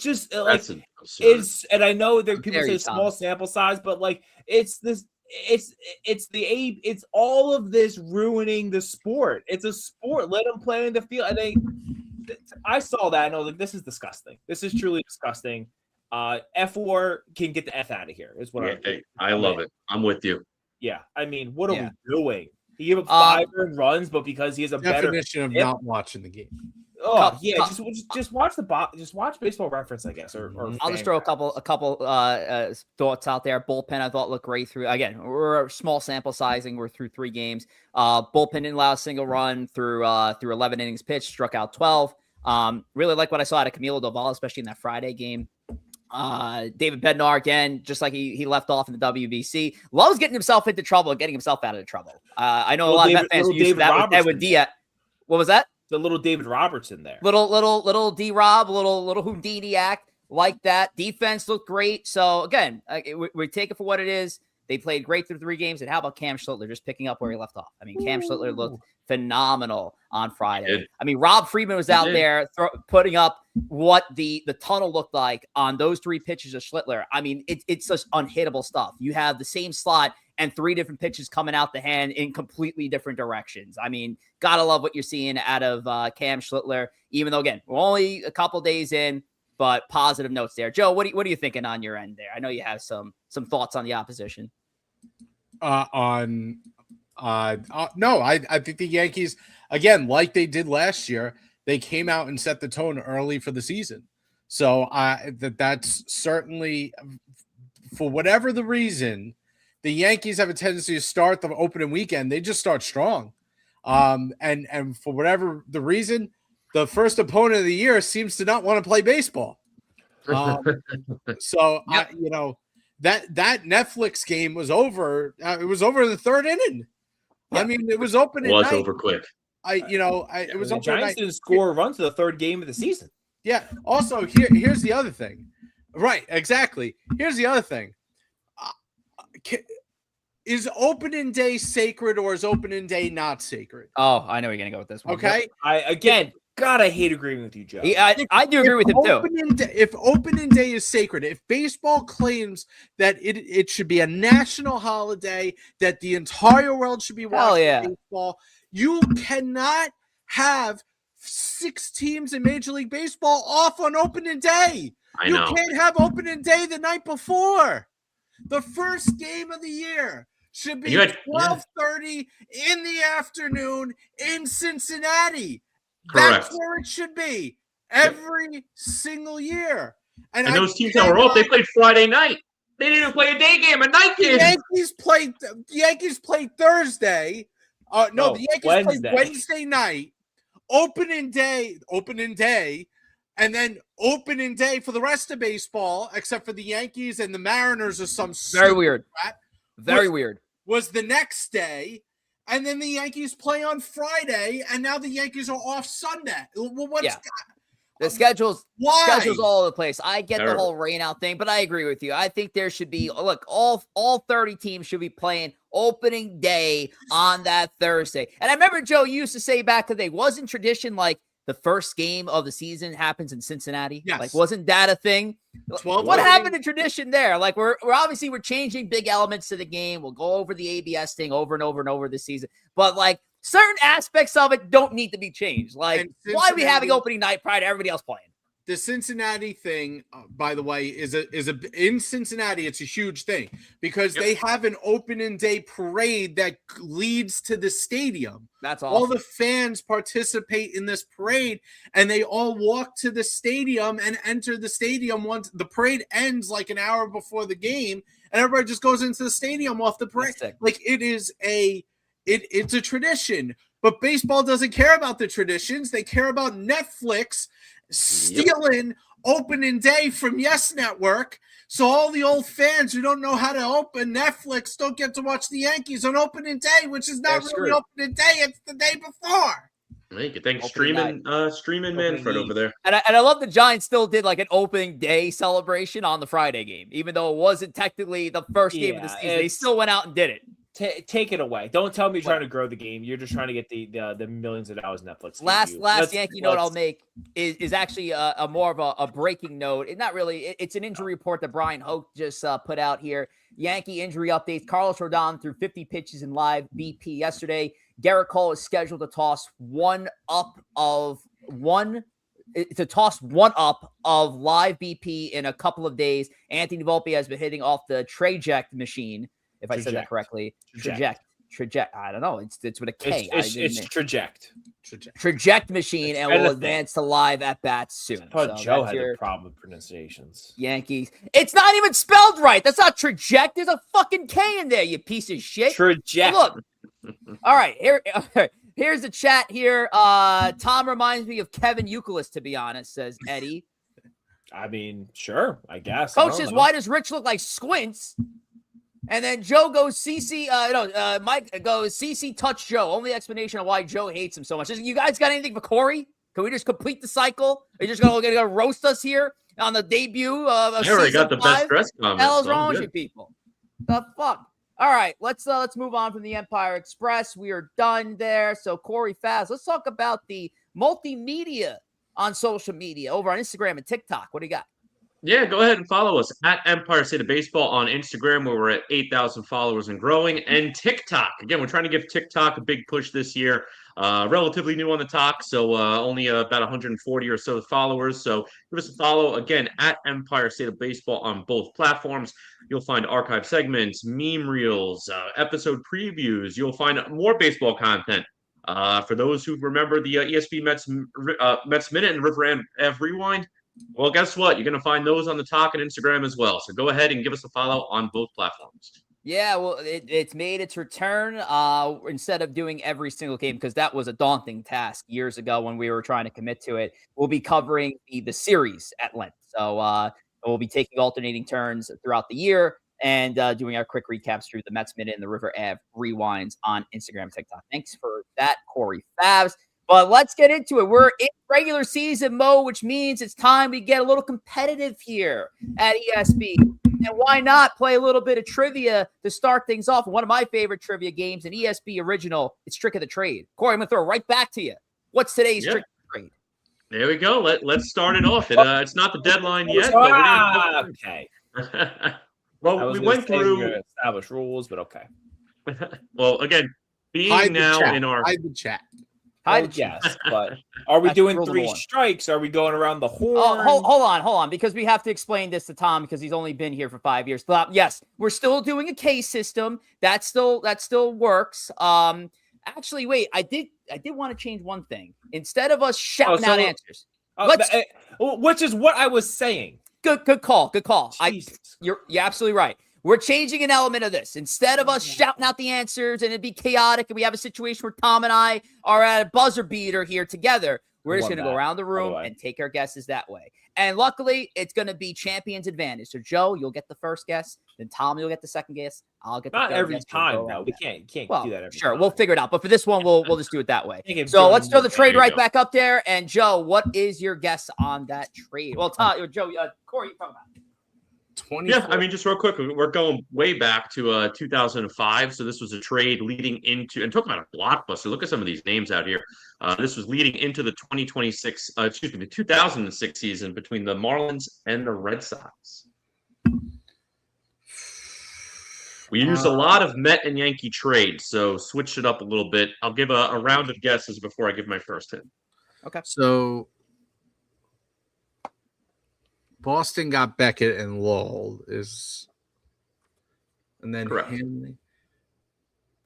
just like it's, and I know that people say small Thomas. sample size, but like it's all of this ruining the sport. It's a sport. Let them play in the field. And I saw that and I was like, this is disgusting. This is truly disgusting. F4 can get the F out of here. Is what I love it. I'm with you. Yeah, I mean, what are we doing? He gave up 5 earned runs, but because he has a definition of not watching the game. Oh yeah, just watch just watch Baseball Reference, I guess. Or I'll just throw a couple thoughts out there. Bullpen I thought looked great through. Again, we're a small sample sizing. We're through 3 games. Bullpen didn't allow a single run through 11 innings pitched. Struck out 12. Really like what I saw out of Camilo Doval, especially in that Friday game. David Bednar again, just like he left off in the WBC, loves getting himself into trouble and getting himself out of trouble. I know a lot of Met fans used to that with Edwin Diaz. What was that? The little David Robertson there. Little D-Rob, little Houdini act like that. Defense looked great. So again, we take it for what it is. They played great through 3 games. And how about Cam Schlittler just picking up where he left off? I mean, Cam Schlittler looked phenomenal on Friday. I mean, Rob Friedman was out there putting up what the tunnel looked like on those 3 pitches of Schlittler. I mean, it's just unhittable stuff. You have the same slot and 3 different pitches coming out the hand in completely different directions. I mean, gotta love what you're seeing out of Cam Schlittler, even though, again, we're only a couple days in, but positive notes there. Joe, what are you thinking on your end there? I know you have some thoughts on the opposition. No, I think the Yankees, again, like they did last year, they came out and set the tone early for the season. So that's certainly, for whatever the reason, the Yankees have a tendency to start the opening weekend. They just start strong. And for whatever the reason, the first opponent of the year seems to not want to play baseball. So Yep. that Netflix game was over. It was over in the third inning. Yeah. I mean, it was open It at was night. over quick. It was the open at Giants night. didn't score a run to the third game of the season. Yeah. Also, here's the other thing. Right. Exactly. Here's the other thing. Is opening day sacred or is opening day not sacred? Oh, I know you're gonna go with this one. Okay. I hate agreeing with you, Joe. I do agree with him too. If opening day is sacred, if baseball claims that it should be a national holiday, that the entire world should be watching baseball, you cannot have 6 teams in Major League Baseball off on opening day. I know. You can't have opening day the night before. The first game of the year should be 12:30 in the afternoon in Cincinnati. Correct. That's where it should be every single year. And those teams that were off, they played Friday night. They didn't even play a day game, a night game. The Yankees played Thursday. The Yankees played Wednesday night. Opening day, and then opening day for the rest of baseball, except for the Yankees and the Mariners or some Very weird. Very weird. Was the next day. And then the Yankees play on Friday, and now the Yankees are off Sunday. Well, the schedule's all over the place. I get Terrible. the whole rain out thing, but I agree with you. I think there should be all 30 teams should be playing opening day on that Thursday. And I remember, Joe, you used to say back in the day, wasn't tradition like the first game of the season happens in Cincinnati? Yes. Like, wasn't that a thing? What happened to tradition there? Like, we're obviously changing big elements to the game. We'll go over the ABS thing over and over and over this season. But like certain aspects of it don't need to be changed. Like, why are we having opening night prior to everybody else playing? The Cincinnati thing, by the way, is in Cincinnati. It's a huge thing because they have an opening day parade that leads to the stadium. That's awesome. All the fans participate in this parade, and they all walk to the stadium and enter the stadium once the parade ends, like an hour before the game, and everybody just goes into the stadium off the parade. Like it's a tradition. But baseball doesn't care about the traditions. They care about Netflix stealing opening day from Yes Network. So all the old fans who don't know how to open Netflix don't get to watch the Yankees on opening day, which is not really opening day. It's the day before. Thanks streaming Manfred over there. And I love the Giants still did like an opening day celebration on the Friday game, even though it wasn't technically the first game of the season. They still went out and did it. Take it away. Don't tell me you're trying to grow the game. You're just trying to get the millions of dollars Netflix. Last Yankee note I'll make is actually a more of a breaking note. Not really. It's an injury report that Brian Hoke just put out here. Yankee injury updates. Carlos Rodon threw 50 pitches in live BP yesterday. Garrett Cole is scheduled to toss one up of live BP in a couple of days. Anthony Volpe has been hitting off the Traject machine. If I said that correctly, Traject. I don't know. It's with a K. It's Traject. Traject machine, and will advance to live at bats soon. I thought Joe had a problem with pronunciations. Yankees. It's not even spelled right. That's not Traject. There's a fucking K in there, you piece of shit. Traject. Look. All right. Here's the chat here. Tom reminds me of Kevin Youkilis, to be honest, says Eddie. I mean, sure, I guess. Coach says, why does Rich look like Squints? And then Joe goes, Mike goes, CC touch Joe. Only explanation of why Joe hates him so much. You guys got anything for Corey? Can we just complete the cycle? Are you just gonna roast us here on the debut of I already got the 5? best dress comments. Hell is wrong with you people? The fuck? All right, let's move on from the Empire Express. We are done there. So Corey Favs, let's talk about the multimedia on social media over on Instagram and TikTok. What do you got? Yeah, go ahead and follow us at Empire State of Baseball on Instagram, where we're at 8,000 followers and growing, and TikTok. Again, we're trying to give TikTok a big push this year. Relatively new on the talk, so only about 140 or so followers. So give us a follow, again, at Empire State of Baseball on both platforms. You'll find archive segments, meme reels, episode previews. You'll find more baseball content. For those who remember the ESPN Mets Minute and River Ave Rewind, well, guess what? You're going to find those on the talk and Instagram as well. So go ahead and give us a follow on both platforms. Yeah, well, it's made its return instead of doing every single game, because that was a daunting task years ago when we were trying to commit to it. We'll be covering the series at length. So we'll be taking alternating turns throughout the year and doing our quick recaps through the Mets Minute and the River Ave Rewinds on Instagram and TikTok. Thanks for that, Corey Favs. But let's get into it. We're in regular season mode, which means it's time we get a little competitive here at ESB. And why not play a little bit of trivia to start things off? One of my favorite trivia games, an ESB original, it's Trick of the Trade. Corey, I'm going to throw it right back to you. What's today's Trick of the Trade? There we go. Let's start it off. It's not the deadline yet. But we're gonna... Okay. Well, we went through established rules, but okay. Well, again, being Hide now in our the chat. Yes, but are we doing rule 3 number 1. strikes? Are we going around the horn? Oh, hold on, because we have to explain this to Tom because he's only been here for 5 years. But yes, we're still doing a case system. That still works. Actually, wait, I did want to change one thing. Instead of us shouting out answers, which is what I was saying. Good call. You're absolutely right. We're changing an element of this. Instead of us shouting out the answers and it'd be chaotic and we have a situation where Tom and I are at a buzzer beater here together, we're just going to go around the room and take our guesses that way. And luckily, it's going to be champion's advantage. So, Joe, you'll get the first guess. Then Tom, you'll get the second guess. I'll get the Not third every guess. time, though. We can't do that every time. We'll figure it out. But for this one, we'll just do it that way. So let's throw the trade right back up there. And, Joe, what is your guess on that trade? Well, Joe, Corey, you talk about it. 24. Yeah, I mean, just real quick, we're going way back to 2005. So this was a trade leading into, and talking about a blockbuster. Look at some of these names out here. This was leading into the 2006 season between the Marlins and the Red Sox. We used a lot of Met and Yankee trades, so switch it up a little bit. I'll give a round of guesses before I give my first hint. Okay. So Boston got Beckett and Lowell and then Hanley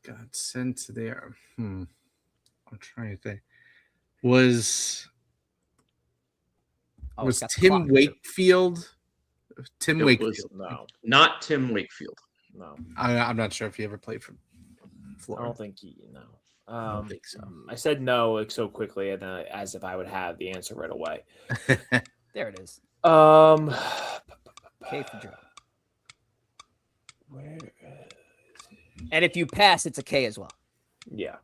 got sent to there. I'm trying to think. Was Tim Wakefield? Wakefield? No, not Tim Wakefield. No, I'm not sure if he ever played for Florida. I don't think no. I don't think so. I said no so quickly, and as if I would have the answer right away. There it is. K for Joe. Where? And if you pass, it's a K as well. Yeah.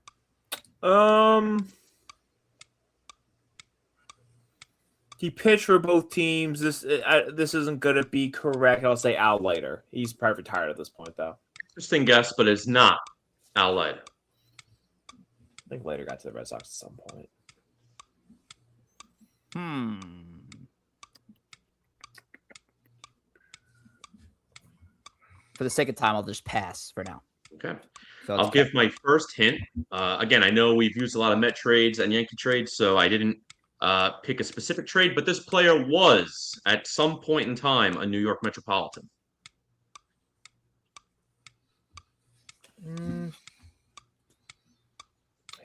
He pitched for both teams. This isn't gonna be correct. I'll say Al Leiter. He's probably retired at this point, though. Interesting guess, but it's not Al Leiter. I think Leiter got to the Red Sox at some point. For the sake of time, I'll just pass for now. Okay. So I'll give my first hint. Again, I know we've used a lot of Met trades and Yankee trades, so I didn't pick a specific trade, but this player was, at some point in time, a New York Metropolitan. I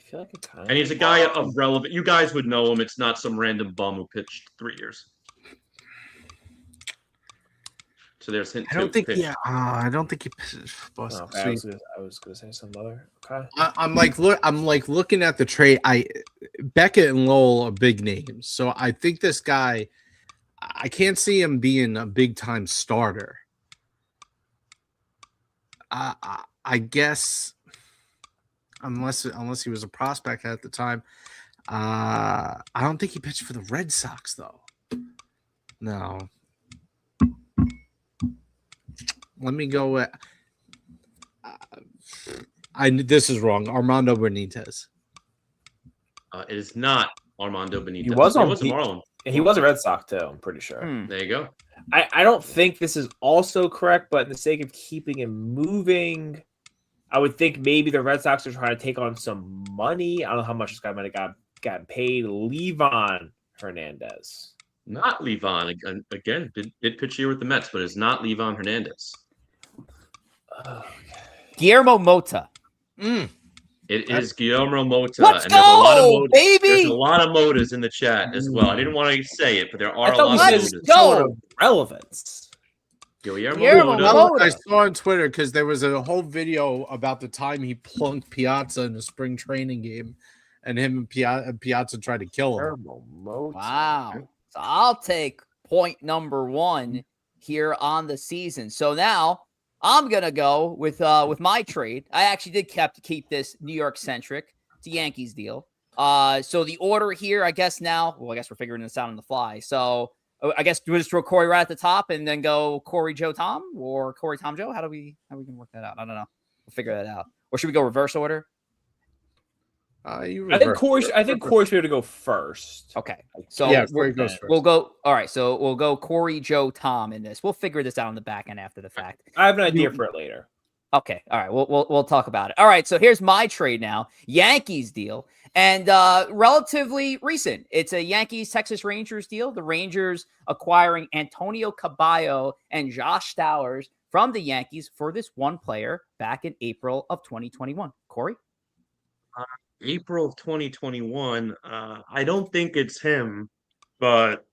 feel like it kind of. And he's a guy of relevant. You guys would know him. It's not some random bum who pitched 3 years. So there's hint. I don't think. Yeah, I don't think he pitched Boston. I was gonna say some other. Okay. I'm looking at the trade. Beckett and Lowell are big names, so I think this guy. I can't see him being a big time starter. I guess unless he was a prospect at the time. I don't think he pitched for the Red Sox though. No. Let me go with. This is wrong. Armando Benitez. It is not Armando Benitez. He was a Marlin. And he was a Red Sox too. I'm pretty sure. There you go. I don't think this is also correct, but in the sake of keeping him moving, I would think maybe the Red Sox are trying to take on some money. I don't know how much this guy might have gotten paid. Livan Hernandez. Not Livan. Again, did pitch here with the Mets, but it's not Livan Hernandez. Guillermo Mota. It is Guillermo Mota. Let's go, baby! There's a lot of Motas in the chat as well. I didn't want to say it, but there are a lot of Let's Motas. go! Relevance. Guillermo Guillermo Mota. Mota. I saw on Twitter because there was a whole video about the time he plunked Piazza in a spring training game, and him and Piazza tried to kill him. Terrible Mota. Wow. So I'll take point number 1 here on the season. So now I'm gonna go with my trade. I actually did keep this New York centric. It's a Yankees deal. So the order here, I guess now. Well, I guess we're figuring this out on the fly. So I guess we'll just throw Corey right at the top and then go Corey, Joe, Tom, or Corey, Tom, Joe. How we can work that out? I don't know. We'll figure that out. Or should we go reverse order? I think Corey should be able to go first. Okay. So yeah, Corey goes first. We'll go. All right. So we'll go Corey, Joe, Tom in this. We'll figure this out on the back end after the fact. I have an idea for it later. Okay. All right. We'll talk about it. All right. So here's my trade now. Yankees deal. And relatively recent. It's a Yankees-Texas Rangers deal. The Rangers acquiring Antonio Caballo and Josh Stowers from the Yankees for this one player back in April of 2021. Corey? April of 2021. I don't think it's him, but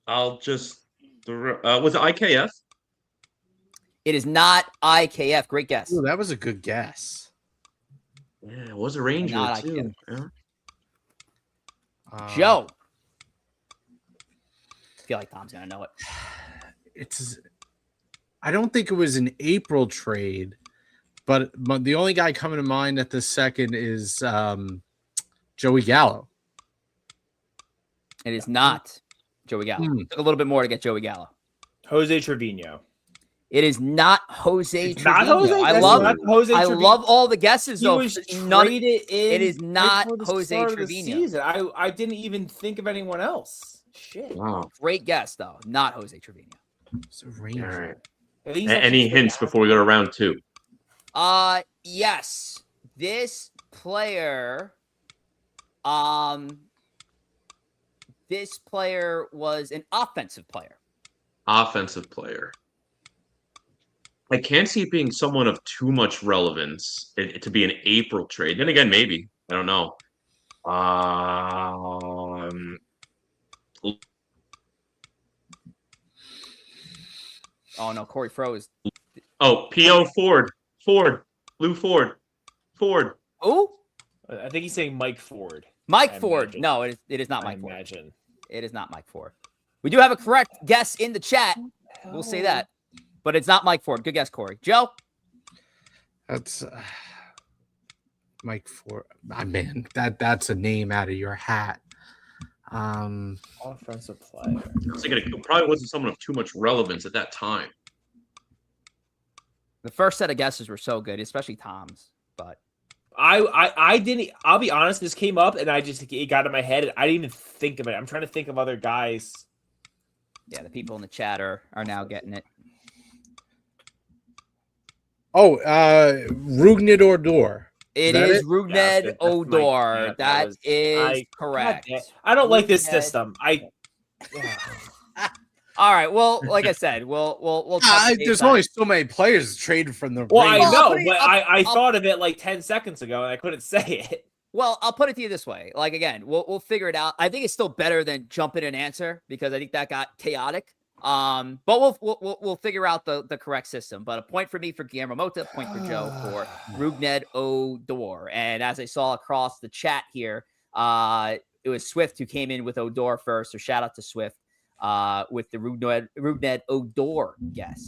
I'll just was it IKF? It is not IKF. Great guess. Ooh, that was a good guess. Yeah, it was a Ranger Not too. IKF. Yeah. Joe. I feel like Tom's gonna know it. I don't think it was an April trade, but the only guy coming to mind at the second is Joey Gallo. It is not Joey Gallo. Took a little bit more to get Joey Gallo. Jose Trevino. It is not Jose It's Trevino. not Jose? I That's love not Jose I Trevino. love all the guesses He though. was None, traded in. it is not right before the Jose start of the Trevino. season. I didn't even think of anyone else. Shit. Wow. Great guess though. Not Jose Trevino. It's a Ranger. All right. He's Any actually hints before we go to round 2? Yes. This player was an offensive player. Offensive player. I can't see it being someone of too much relevance to be an April trade. Then again, maybe. I don't know. Oh no, Corey froze. Oh, P.O. Ford. Lou Ford. Who? I think he's saying Mike Ford. Mike I Ford. imagine. No, it is not I Mike Ford. imagine. It is not Mike Ford. We do have a correct guess in the chat. We'll say that. But it's not Mike Ford. Good guess, Corey. Joe? That's Mike Ford. Man, that's a name out of your hat. Offensive player. I was thinking it probably wasn't someone of too much relevance at that time. The first set of guesses were so good, especially Tom's. But I didn't. I'll be honest. This came up and it got in my head and I didn't even think of it. I'm trying to think of other guys. yeah, the people in the chat are now getting it. Oh, Rugned Odor. It that is it? Rugned Yes, that's Odor. yeah, that is correct. I don't like this Rugned- system. All right. Well, like I said, we'll touch base There's on only it. so many players traded from the Well, I Rangers. know, put it- but I'll- I thought of it like 10 seconds ago and I couldn't say it. Well, I'll put it to you this way. Like again, we'll figure it out. I think it's still better than jump in and answer because I think that got chaotic. But we'll figure out the correct system. But a point for me for Guillermo Mota, a point for Joe for Rugned Odor. And as I saw across the chat here, it was Swift who came in with Odor first. So shout out to Swift with the Rugned Odor guess.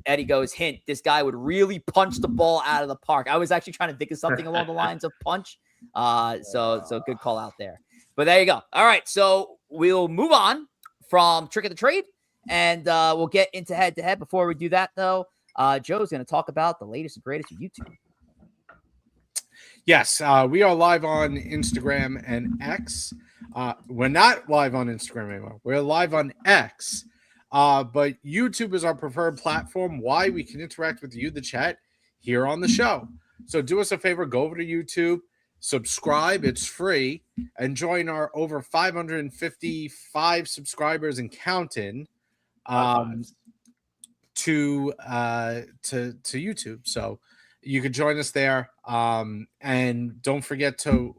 Eddie goes, hint, this guy would really punch the ball out of the park. I was actually trying to think of something along the lines of punch. So good call out there. But there you go. All right. So we'll move on from Trick of the Trade, and we'll get into head-to-head. Before we do that, though, Joe's going to talk about the latest and greatest of YouTube. Yes, we are live on Instagram and X. We're not live on Instagram anymore. We're live on X. But YouTube is our preferred platform. Why? We can interact with you, the chat, here on the show. So do us a favor, go over to YouTube, subscribe, it's free, and join our over 555 subscribers and counting to YouTube. So you could join us there. And don't forget to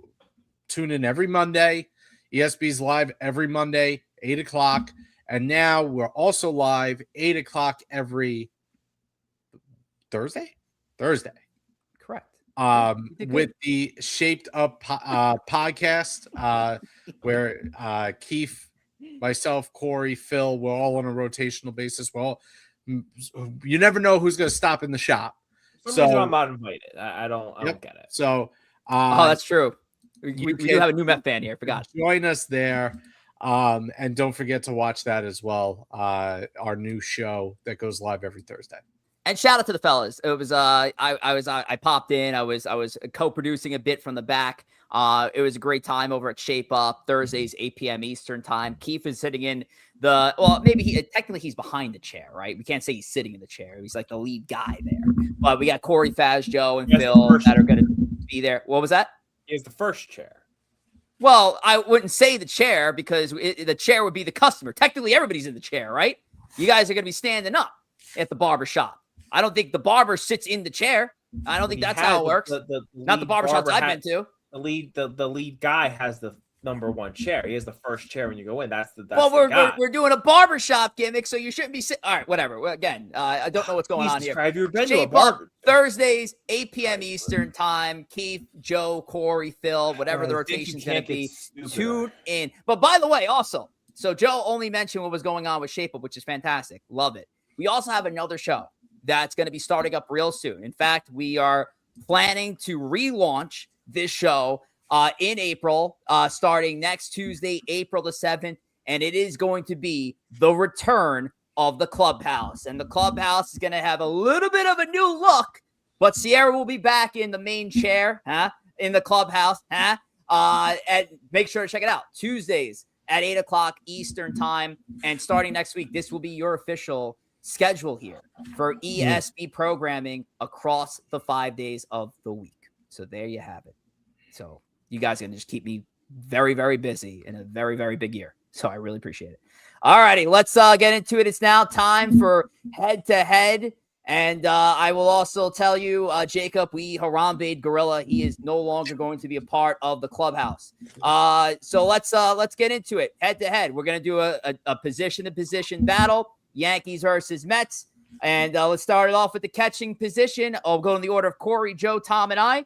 tune in every Monday. ESB's live every Monday, 8 o'clock. And now we're also live 8 o'clock every Thursday. Correct. With the Shaped Up podcast, where Keith, myself, Corey, Phil, we're all on a rotational basis. Well, you never know who's going to stop in the shop. For some reason I'm not invited. I don't get it. So, that's true. We do have a new Met fan here. Forgot. Join us there. And don't forget to watch that as well. Our new show that goes live every Thursday. And shout out to the fellas. It was I popped in. I was co-producing a bit from the back. It was a great time over at Shape Up Thursdays 8 p.m. Eastern time. Keith is sitting in technically he's behind the chair, right? We can't say he's sitting in the chair. He's like the lead guy there. But we got Corey, Favs, Joe, and Phil that are going to be there. What was that? He is the first chair. Well, I wouldn't say the chair because the chair would be the customer. Technically, everybody's in the chair, right? You guys are going to be standing up at the barber shop. I don't think the barber sits in the chair. I don't think that's how it works. Not the barbershops I've been to. The lead guy has the number one chair. He has the first chair when you go in. We're doing a barbershop gimmick, so you shouldn't be sitting. All right, whatever. Well, again, I don't know what's going on here. Have you been to a barber? Thursdays, 8 p.m. Eastern time. Keith, Joe, Corey, Phil, whatever the rotation's going to be. Tune in. But by the way, also, so Joe only mentioned what was going on with Shape Up, which is fantastic. Love it. We also have another show that's going to be starting up real soon. In fact, we are planning to relaunch this show in April, starting next Tuesday, April the 7th. And it is going to be the return of the Clubhouse. And the Clubhouse is going to have a little bit of a new look, but Sierra will be back in the main chair, in the Clubhouse, and make sure to check it out. Tuesdays at 8 o'clock Eastern time. And starting next week, this will be your official schedule here for ESB programming across the 5 days of the week. So there you have it. So you guys are going to just keep me very, very busy in a very, very big year. So I really appreciate it. All righty, let's get into it. It's now time for head-to-head. And I will also tell you, Jacob, we Harambe'd Gorilla. He is no longer going to be a part of the Clubhouse. So let's get into it. Head-to-head. We're going to do a position-to-position battle. Yankees versus Mets. And let's start it off with the catching position. I'll go in the order of Corey, Joe, Tom, and I.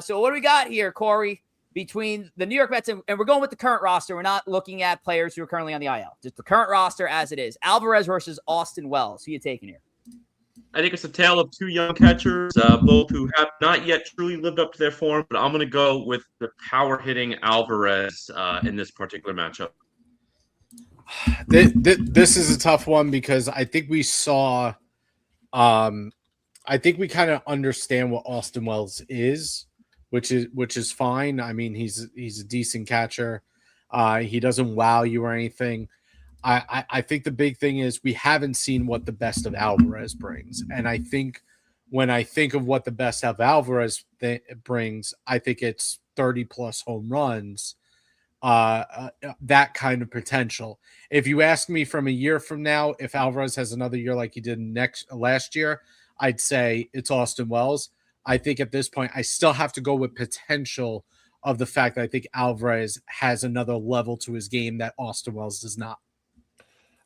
So what do we got here, Corey, between the New York Mets and we're going with the current roster. We're not looking at players who are currently on the IL. Just the current roster as it is. Alvarez versus Austin Wells. Who are you taking here? I think it's a tale of two young catchers, both who have not yet truly lived up to their form, but I'm going to go with the power-hitting Alvarez in this particular matchup. This is a tough one because I think we saw I think we kind of understand what Austin Wells is, which is fine. I mean, he's a decent catcher. He doesn't wow you or anything. I think the big thing is we haven't seen what the best of Alvarez brings. And I think when I think of what the best of Alvarez brings, I think it's 30-plus home runs, that kind of potential. If you ask me from a year from now, if Alvarez has another year like he did last year, I'd say it's Austin Wells. I think at this point, I still have to go with potential of the fact that I think Alvarez has another level to his game that Austin Wells does not.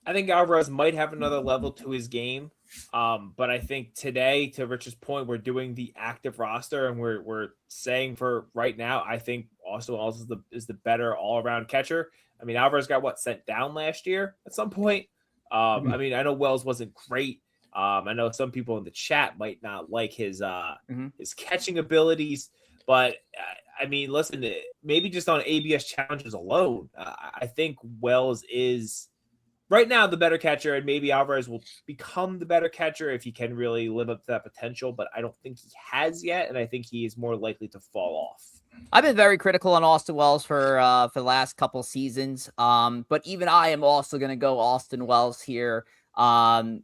I think Alvarez might have another level to his game. But I think today, to Rich's point, we're doing the active roster, and we're saying for right now, I think Austin Wells is the better all-around catcher. I mean, Alvarez got sent down last year at some point. I mean, I know Wells wasn't great. I know some people in the chat might not like his catching abilities, but I mean, listen, maybe just on ABS challenges alone, I think Wells is right now the better catcher, and maybe Alvarez will become the better catcher if he can really live up to that potential, but I don't think he has yet, and I think he is more likely to fall off. I've been very critical on Austin Wells for the last couple seasons, but even I am also going to go Austin Wells here. I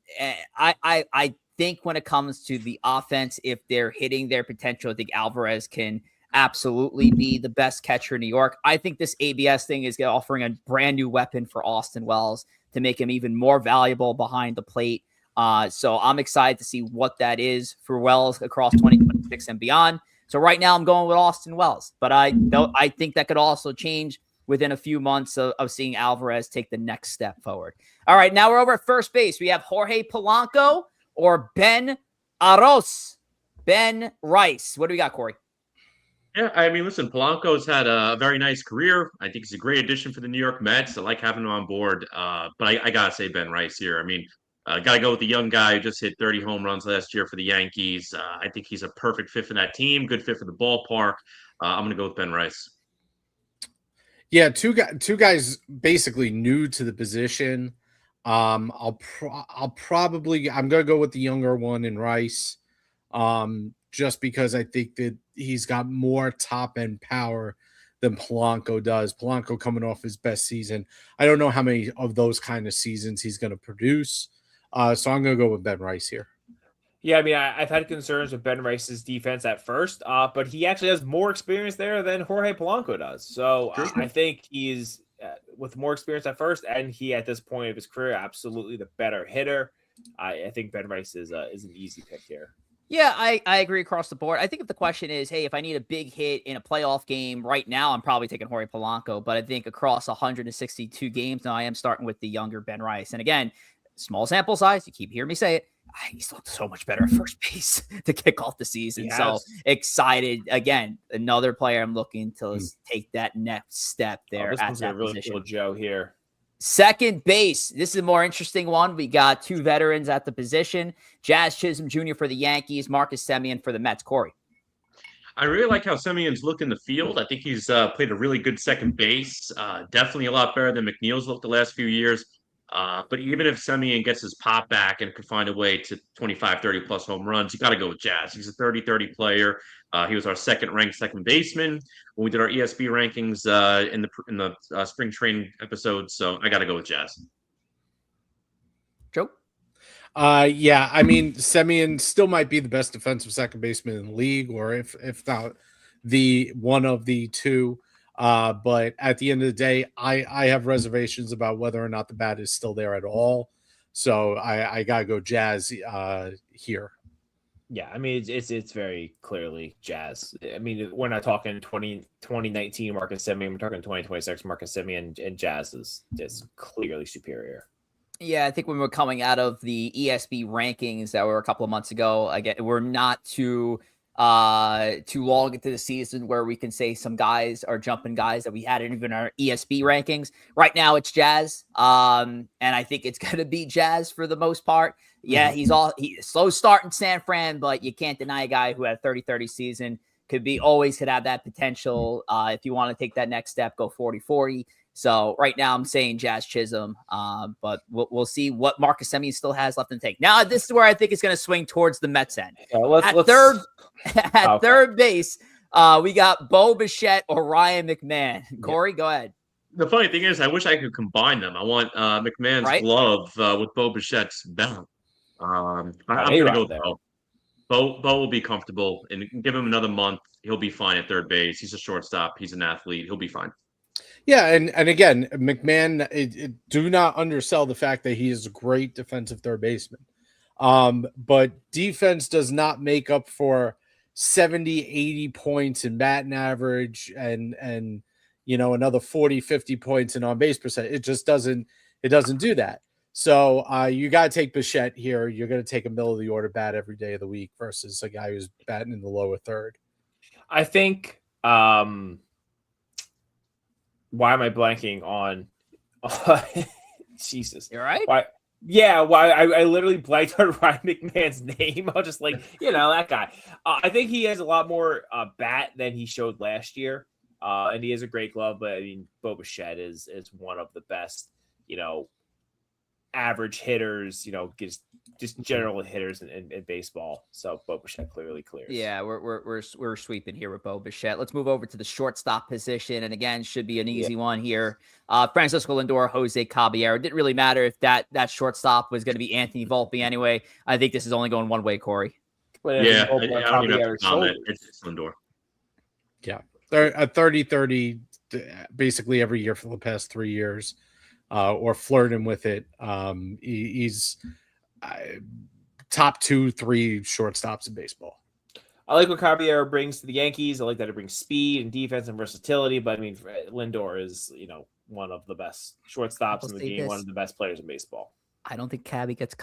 think when it comes to the offense, if they're hitting their potential, I think Alvarez can absolutely be the best catcher in New York. I think this ABS thing is offering a brand new weapon for Austin Wells to make him even more valuable behind the plate. So I'm excited to see what that is for Wells across 2026 and beyond. So right now I'm going with Austin Wells, but I think that could also change within a few months of seeing Alvarez take the next step forward. All right, now we're over at first base. We have Jorge Polanco or Ben Arroz. Ben Rice. What do we got, Corey? Yeah, I mean, listen, Polanco's had a very nice career. I think he's a great addition for the New York Mets. I like having him on board. But I gotta say Ben Rice here. I mean, gotta go with the young guy who just hit 30 home runs last year for the Yankees. I think he's a perfect fit for that team, good fit for the ballpark. I'm gonna go with Ben Rice. Yeah, two guys basically new to the position. I'm gonna go with the younger one in Rice, just because I think that he's got more top end power than Polanco does. Polanco coming off his best season. I don't know how many of those kind of seasons he's going to produce. So I'm going to go with Ben Rice here. Yeah, I mean, I've had concerns with Ben Rice's defense at first, but he actually has more experience there than Jorge Polanco does. So I think he's with more experience at first, and he at this point of his career absolutely the better hitter. I think Ben Rice is an easy pick here. Yeah, I agree across the board. I think if the question is, hey, if I need a big hit in a playoff game right now, I'm probably taking Jorge Polanco. But I think across 162 games now, I am starting with the younger Ben Rice. And again, small sample size. You keep hearing me say it. He's looked so much better at first base to kick off the season. So excited. Again, another player I'm looking to take that next step there. This one's a really cool Joe here. Second base. This is a more interesting one. We got two veterans at the position. Jazz Chisholm Jr. for the Yankees, Marcus Semien for the Mets. Corey. I really like how Semien's looked in the field. I think he's played a really good second base. Definitely a lot better than McNeil's looked the last few years. But even if Semien gets his pop back and can find a way to 25, 30 plus home runs, you got to go with Jazz. He's a 30-30 player. He was our second-ranked second baseman when we did our ESB rankings in the spring training episode. So I got to go with Jazz. Joe? Yeah, I mean, Semien still might be the best defensive second baseman in the league, or if not the one of the two. But at the end of the day, I have reservations about whether or not the bat is still there at all. So I gotta go Jazz here. Yeah, I mean it's very clearly Jazz. I mean, we're not talking 2019 Marcus Semien, we're talking 2026 Marcus Semien, and Jazz is clearly superior. Yeah, I think when we're coming out of the ESB rankings that were a couple of months ago, again, we're not too long into the season where we can say some guys are jumping guys that we hadn't even in our ESB rankings. Right now it's Jazz. And I think it's going to be Jazz for the most part. Yeah, he's slow start in San Fran, but you can't deny a guy who had a 30-30 season could have that potential. If you want to take that next step, go 40-40. So right now I'm saying Jazz Chisholm, but we'll see what Marcus Semien still has left in the tank. Now this is where I think it's going to swing towards the Mets end. At third base, we got Bo Bichette or Ryan McMahon. Corey, go ahead. The funny thing is, I wish I could combine them. I want McMahon's glove with Bo Bichette's belt. I'm going to go with Bo. Bo will be comfortable, and give him another month. He'll be fine at third base. He's a shortstop. He's an athlete. He'll be fine. Yeah, and again, McMahon, do not undersell the fact that he is a great defensive third baseman. But defense does not make up for 70, 80 points in batting average and another 40, 50 points in on-base percent. It just doesn't do that. So you got to take Bichette here. You're going to take a middle of the order bat every day of the week versus a guy who's batting in the lower third. I think why am I blanking on Jesus? You all right? Why? Yeah, I literally blanked on Ryan McMahon's name. I was just like, that guy. I think he has a lot more bat than he showed last year, and he has a great glove. But I mean, Bo Bichette is one of the best, average hitters, just general hitters in baseball. So Bo Bichette clearly clears. Yeah, we're sweeping here with Bo Bichette. Let's move over to the shortstop position, and again, should be an easy one here. Francisco Lindor, Jose Caballero. It didn't really matter if that shortstop was going to be Anthony Volpe anyway. I think this is only going one way, Corey. Yeah, I don't even have to comment. It's Lindor. Yeah, they're a 30-30 basically every year for the past 3 years. Or flirting with it. He's top 2-3 shortstops in baseball. I like what Caballero brings to the Yankees. I like that it brings speed and defense and versatility. But I mean, Lindor is one of the best shortstops in the game, one of the best players in baseball. I don't think Cabby get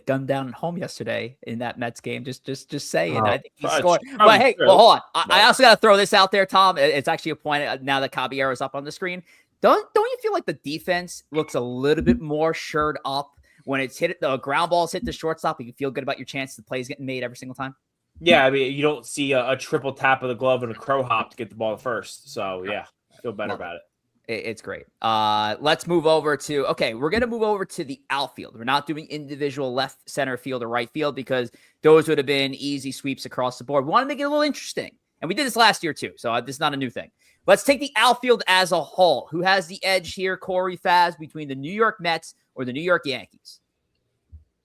gunned down at home yesterday in that Mets game. Just saying. I think he scored. But hey, well, hold on. I also got to throw this out there, Tom. It's actually a point now that Caballero is up on the screen. Don't you feel like the defense looks a little bit more shored up when it's the ground balls hit the shortstop? You feel good about your chances the plays getting made every single time. Yeah, I mean, you don't see a triple tap of the glove and a crow hop to get the ball first. So yeah, I feel better about it. It's great. Let's move over to, we're going to move over to the outfield. We're not doing individual left, center field, or right field because those would have been easy sweeps across the board. We want to make it a little interesting. And we did this last year too, so this is not a new thing. Let's take the outfield as a whole. Who has the edge here, Corey, Favs, between the New York Mets or the New York Yankees?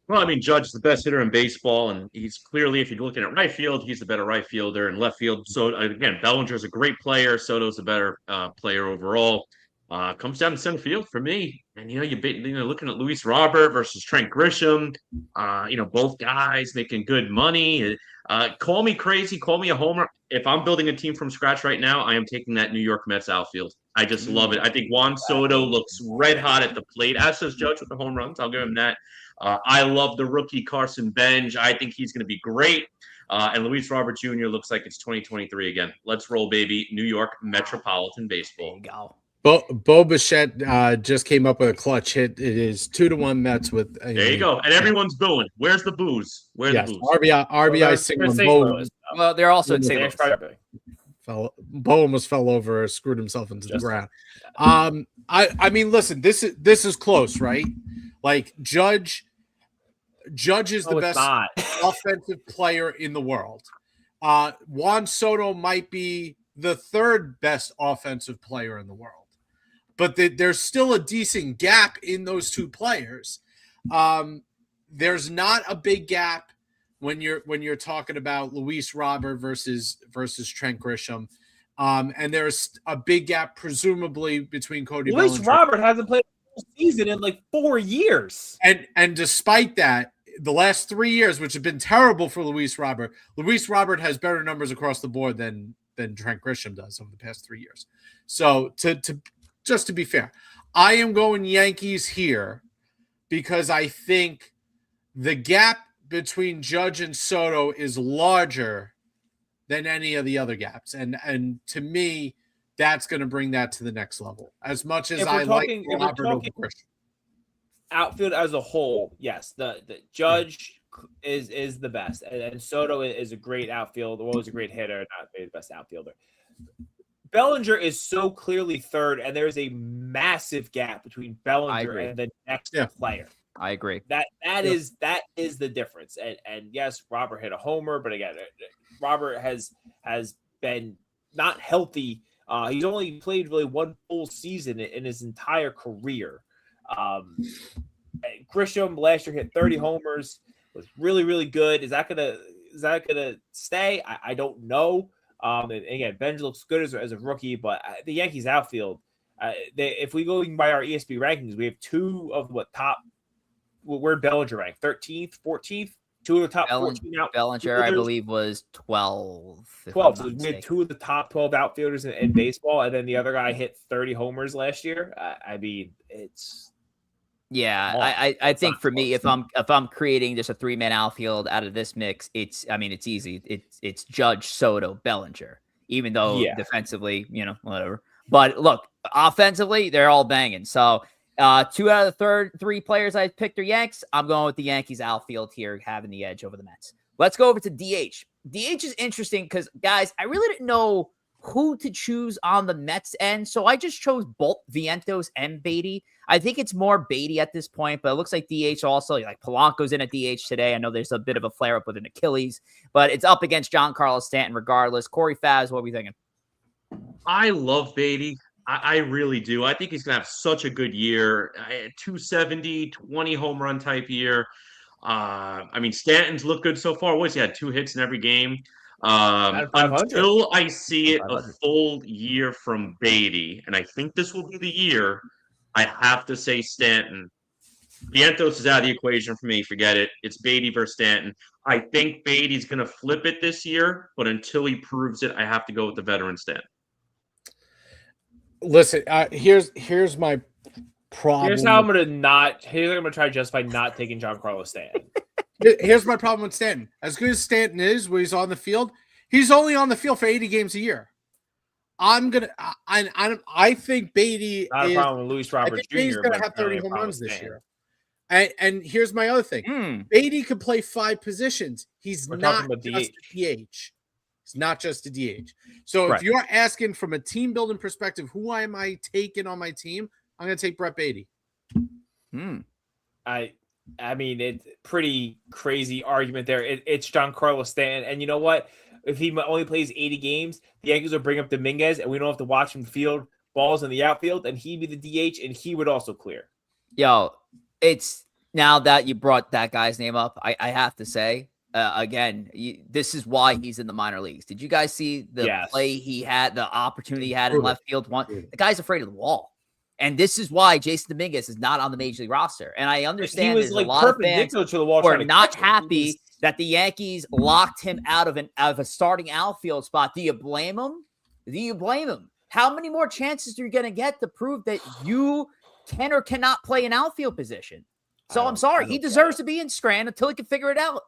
Well, I mean, Judge is the best hitter in baseball, and he's clearly, if you're looking at right field, he's the better right fielder. And left field, so again, Bellinger's a great player. Soto's a better player overall. Comes down to center field for me. And you're looking at Luis Robert versus Trent Grisham. Both guys making good money. Call me crazy, call me a homer. If I'm building a team from scratch right now, I am taking that New York Mets outfield. I just love it. I think Juan Soto looks red hot at the plate, as does Judge with the home runs. I'll give him that. I love the rookie Carson Benj. I think he's going to be great. And Luis Robert Jr. looks like it's 2023 again. Let's roll, baby. New York Metropolitan Baseball. There you go. Bo Bichette just came up with a clutch hit. It is 2-1 Mets with. There you go. And everyone's booing. Where's the booze? Where's the booze? RBI single. Bo. Well, they're also in St. Louis. Bo almost fell over, screwed himself into the ground. I mean, listen, this is close, right? Like Judge is the best offensive player in the world. Juan Soto might be the third best offensive player in the world, but there's still a decent gap in those two players. There's not a big gap when you're talking about Luis Robert versus Trent Grisham. And there's a big gap presumably between Cody Bellinger. Luis Robert hasn't played a season in like 4 years. And despite that, the last 3 years, which have been terrible for Luis Robert has better numbers across the board than Trent Grisham does over the past 3 years. So to be fair, I am going Yankees here because I think the gap between Judge and Soto is larger than any of the other gaps. And to me, that's going to bring that to the next level. As much as I like Robert over Grisham. Outfield as a whole, yes, the Judge is the best, and Soto is a great outfielder. Well, he's a great hitter, not maybe the best outfielder. Bellinger is so clearly third, and there's a massive gap between Bellinger and the next player. I agree. That is the difference. And yes, Robert hit a homer, but again, Robert has been not healthy. He's only played really one full season in his entire career. Grisham last year hit 30 homers, was really, really good. Is that gonna stay? I don't know. And again, Benj looks good as a rookie, but the Yankees outfield, if we go by our ESP rankings, we have two of where Bellinger ranked 13th, 14th. Two of the top 14 outfielders. Bellinger, I believe, was 12. 12. So we had two of the top 12 outfielders in baseball, and then the other guy hit 30 homers last year. I mean, it's. Yeah, I think for me, if I'm creating just a 3-man outfield out of this mix, it's easy. It's Judge, Soto, Bellinger. Even though defensively, whatever. But look, offensively, they're all banging. So 2 out of the three players I picked are Yanks. I'm going with the Yankees outfield here, having the edge over the Mets. Let's go over to DH. DH is interesting because, guys, I really didn't know who to choose on the Mets end. So I just chose both Vientos and Beatty. I think it's more Beatty at this point, but it looks like DH also, like Polanco's in at DH today. I know there's a bit of a flare up with an Achilles, but it's up against Giancarlo Stanton regardless. Corey Favs, what are we thinking? I love Beatty. I really do. I think he's going to have such a good year. 270, 20 home run type year. I mean, Stanton's looked good so far. He had 2 hits in every game. Until I see it a full year from Beatty, and I think this will be the year, I have to say Stanton Vientos is out of the equation for me. Forget it. It's Beatty versus Stanton. I think Beatty's going to flip it this year, but until he proves it, I have to go with the veteran Stanton. Listen, here's my problem. Here's how I'm gonna try to justify not taking Giancarlo Stanton. Here's my problem with Stanton. As good as Stanton is when he's on the field, he's only on the field for 80 games a year. I think Beatty Not a problem with Luis Robert Jr. He's going to have 30 home runs this year. And here's my other thing. Beatty could play 5 positions. We're not just a DH. He's not just a DH. So if you're asking from a team building perspective, who am I taking on my team? I'm going to take Brett Beatty. I mean, it's pretty crazy argument there. It's Giancarlo Stanton. And you know what? If he only plays 80 games, the Yankees will bring up Dominguez, and we don't have to watch him field balls in the outfield, and he'd be the DH, and he would also clear. Yo, it's now that you brought that guy's name up, I have to say, again, this is why he's in the minor leagues. Did you guys see the play he had, the opportunity he had in left field? The guy's afraid of the wall. And this is why Jason Dominguez is not on the Major League roster. And I understand there's a lot of fans to the wall who are not happy that the Yankees locked him out of a starting outfield spot. Do you blame him? How many more chances are you going to get to prove that you can or cannot play an outfield position? So I'm sorry. He deserves to be in Scranton until he can figure it out.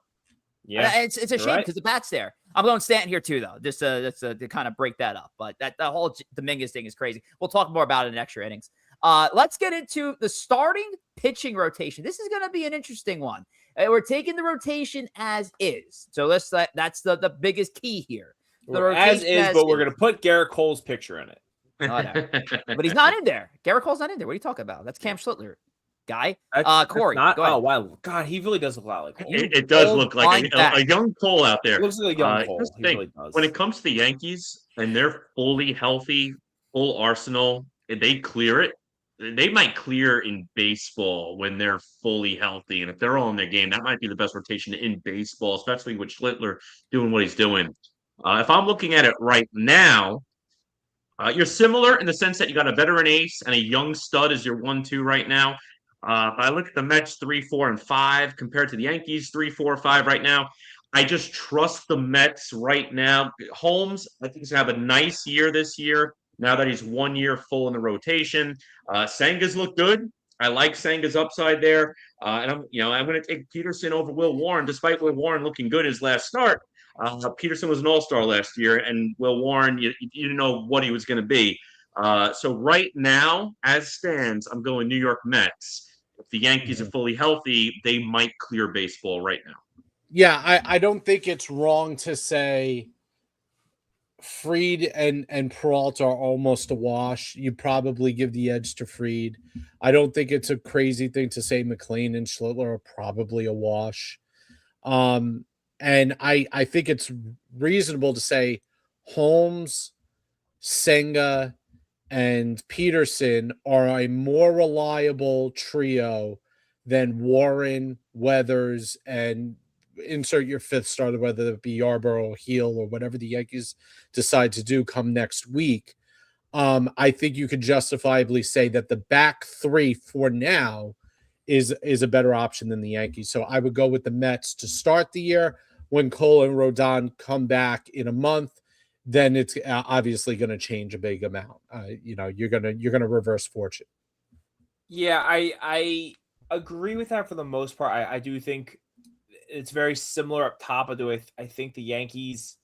Yeah, it's a shame because the bat's there. I'm going Stanton here too, though, just to kind of break that up. But the whole Dominguez thing is crazy. We'll talk more about it in extra innings. Let's get into the starting pitching rotation. This is going to be an interesting one. We're taking the rotation as is. So that's the biggest key here. As is, but we're going to put Garrett Cole's picture in it. But he's not in there. Garrett Cole's not in there. What are you talking about? That's Cam Schlittler. Guy. Corey. Go ahead. Oh, wow. God, he really does look a lot like Cole. It does look like a young Cole out there. It looks like a young Cole. He really does. When it comes to the Yankees and they're fully healthy, full arsenal, and they clear it, they might clear in baseball when they're fully healthy. And if they're all in their game, that might be the best rotation in baseball, especially with Schlittler doing what he's doing. If I'm looking at it right now, you're similar in the sense that you got a veteran ace and a young stud as your 1-2 right now. If I look at the Mets 3, 4, and 5 compared to the Yankees 3, 4, 5 right now, I just trust the Mets right now. Holmes, I think, is going to have a nice year this year now that he's 1 year full in the rotation. Senga's look good. I like Senga's upside there. And I'm going to take Peterson over Will Warren, despite Will Warren looking good his last start. Peterson was an all-star last year, and Will Warren, you didn't know what he was going to be. So right now, as stands, I'm going New York Mets. If the Yankees are fully healthy, they might clear baseball right now. Yeah, I don't think it's wrong to say Fried and Peralta are almost a wash. You probably give the edge to Fried. I don't think it's a crazy thing to say McLean and Schlittler are probably a wash. And I think it's reasonable to say Holmes, Senga, and Peterson are a more reliable trio than Warren, Weathers, and insert your fifth starter, whether it be Yarborough, Heel, or whatever the Yankees decide to do come next week. I think you could justifiably say that the back three for now is a better option than the Yankees. So I would go with the Mets to start the year. When Cole and Rodon come back in a month, then it's obviously going to change a big amount. You're gonna reverse fortune. Yeah, I agree with that for the most part. I do think it's very similar up top. I think the Yankees.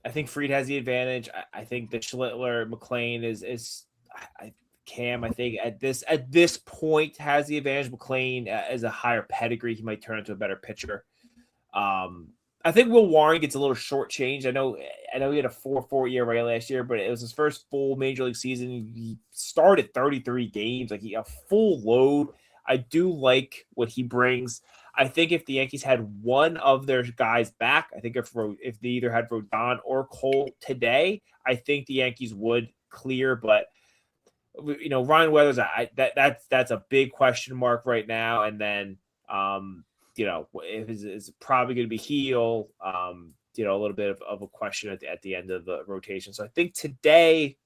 I think Fried has the advantage. I think the Schlittler, McLean is Cam. I think at this point has the advantage. McLean as a higher pedigree, he might turn into a better pitcher. I think Will Warren gets a little shortchanged. I know he had a 4.4 ERA last year, but it was his first full major league season. He started 33 games, like a full load. I do like what he brings. I think if the Yankees had one of their guys back, I think if they either had Rodon or Cole today, I think the Yankees would clear. But Ryan Weathers, that's a big question mark right now. And then if it's probably going to be Heel, a little bit of a question at the end of the rotation. So I think today,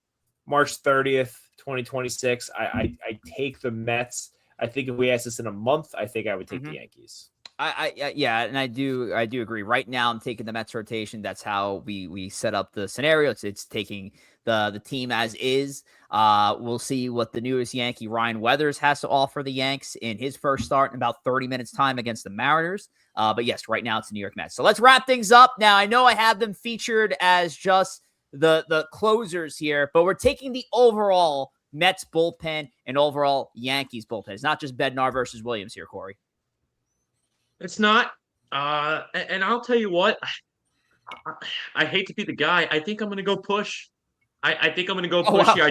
March 30th, 2026, I take the Mets. I think if we asked this in a month, I think I would take the Yankees. Yeah, and I do agree. Right now, I'm taking the Mets rotation. That's how we set up the scenario. It's taking the team as is. We'll see what the newest Yankee Ryan Weathers has to offer the Yanks in his first start in about 30 minutes time against the Mariners. But yes, right now it's the New York Mets. So let's wrap things up. Now I know I have them featured as just the closers here, but we're taking the overall Mets bullpen and overall Yankees bullpen. It's not just Bednar versus Williams here, Corey. It's not. And I'll tell you what, I hate to be the guy. I think I'm going to go push. I think I'm going to go push here.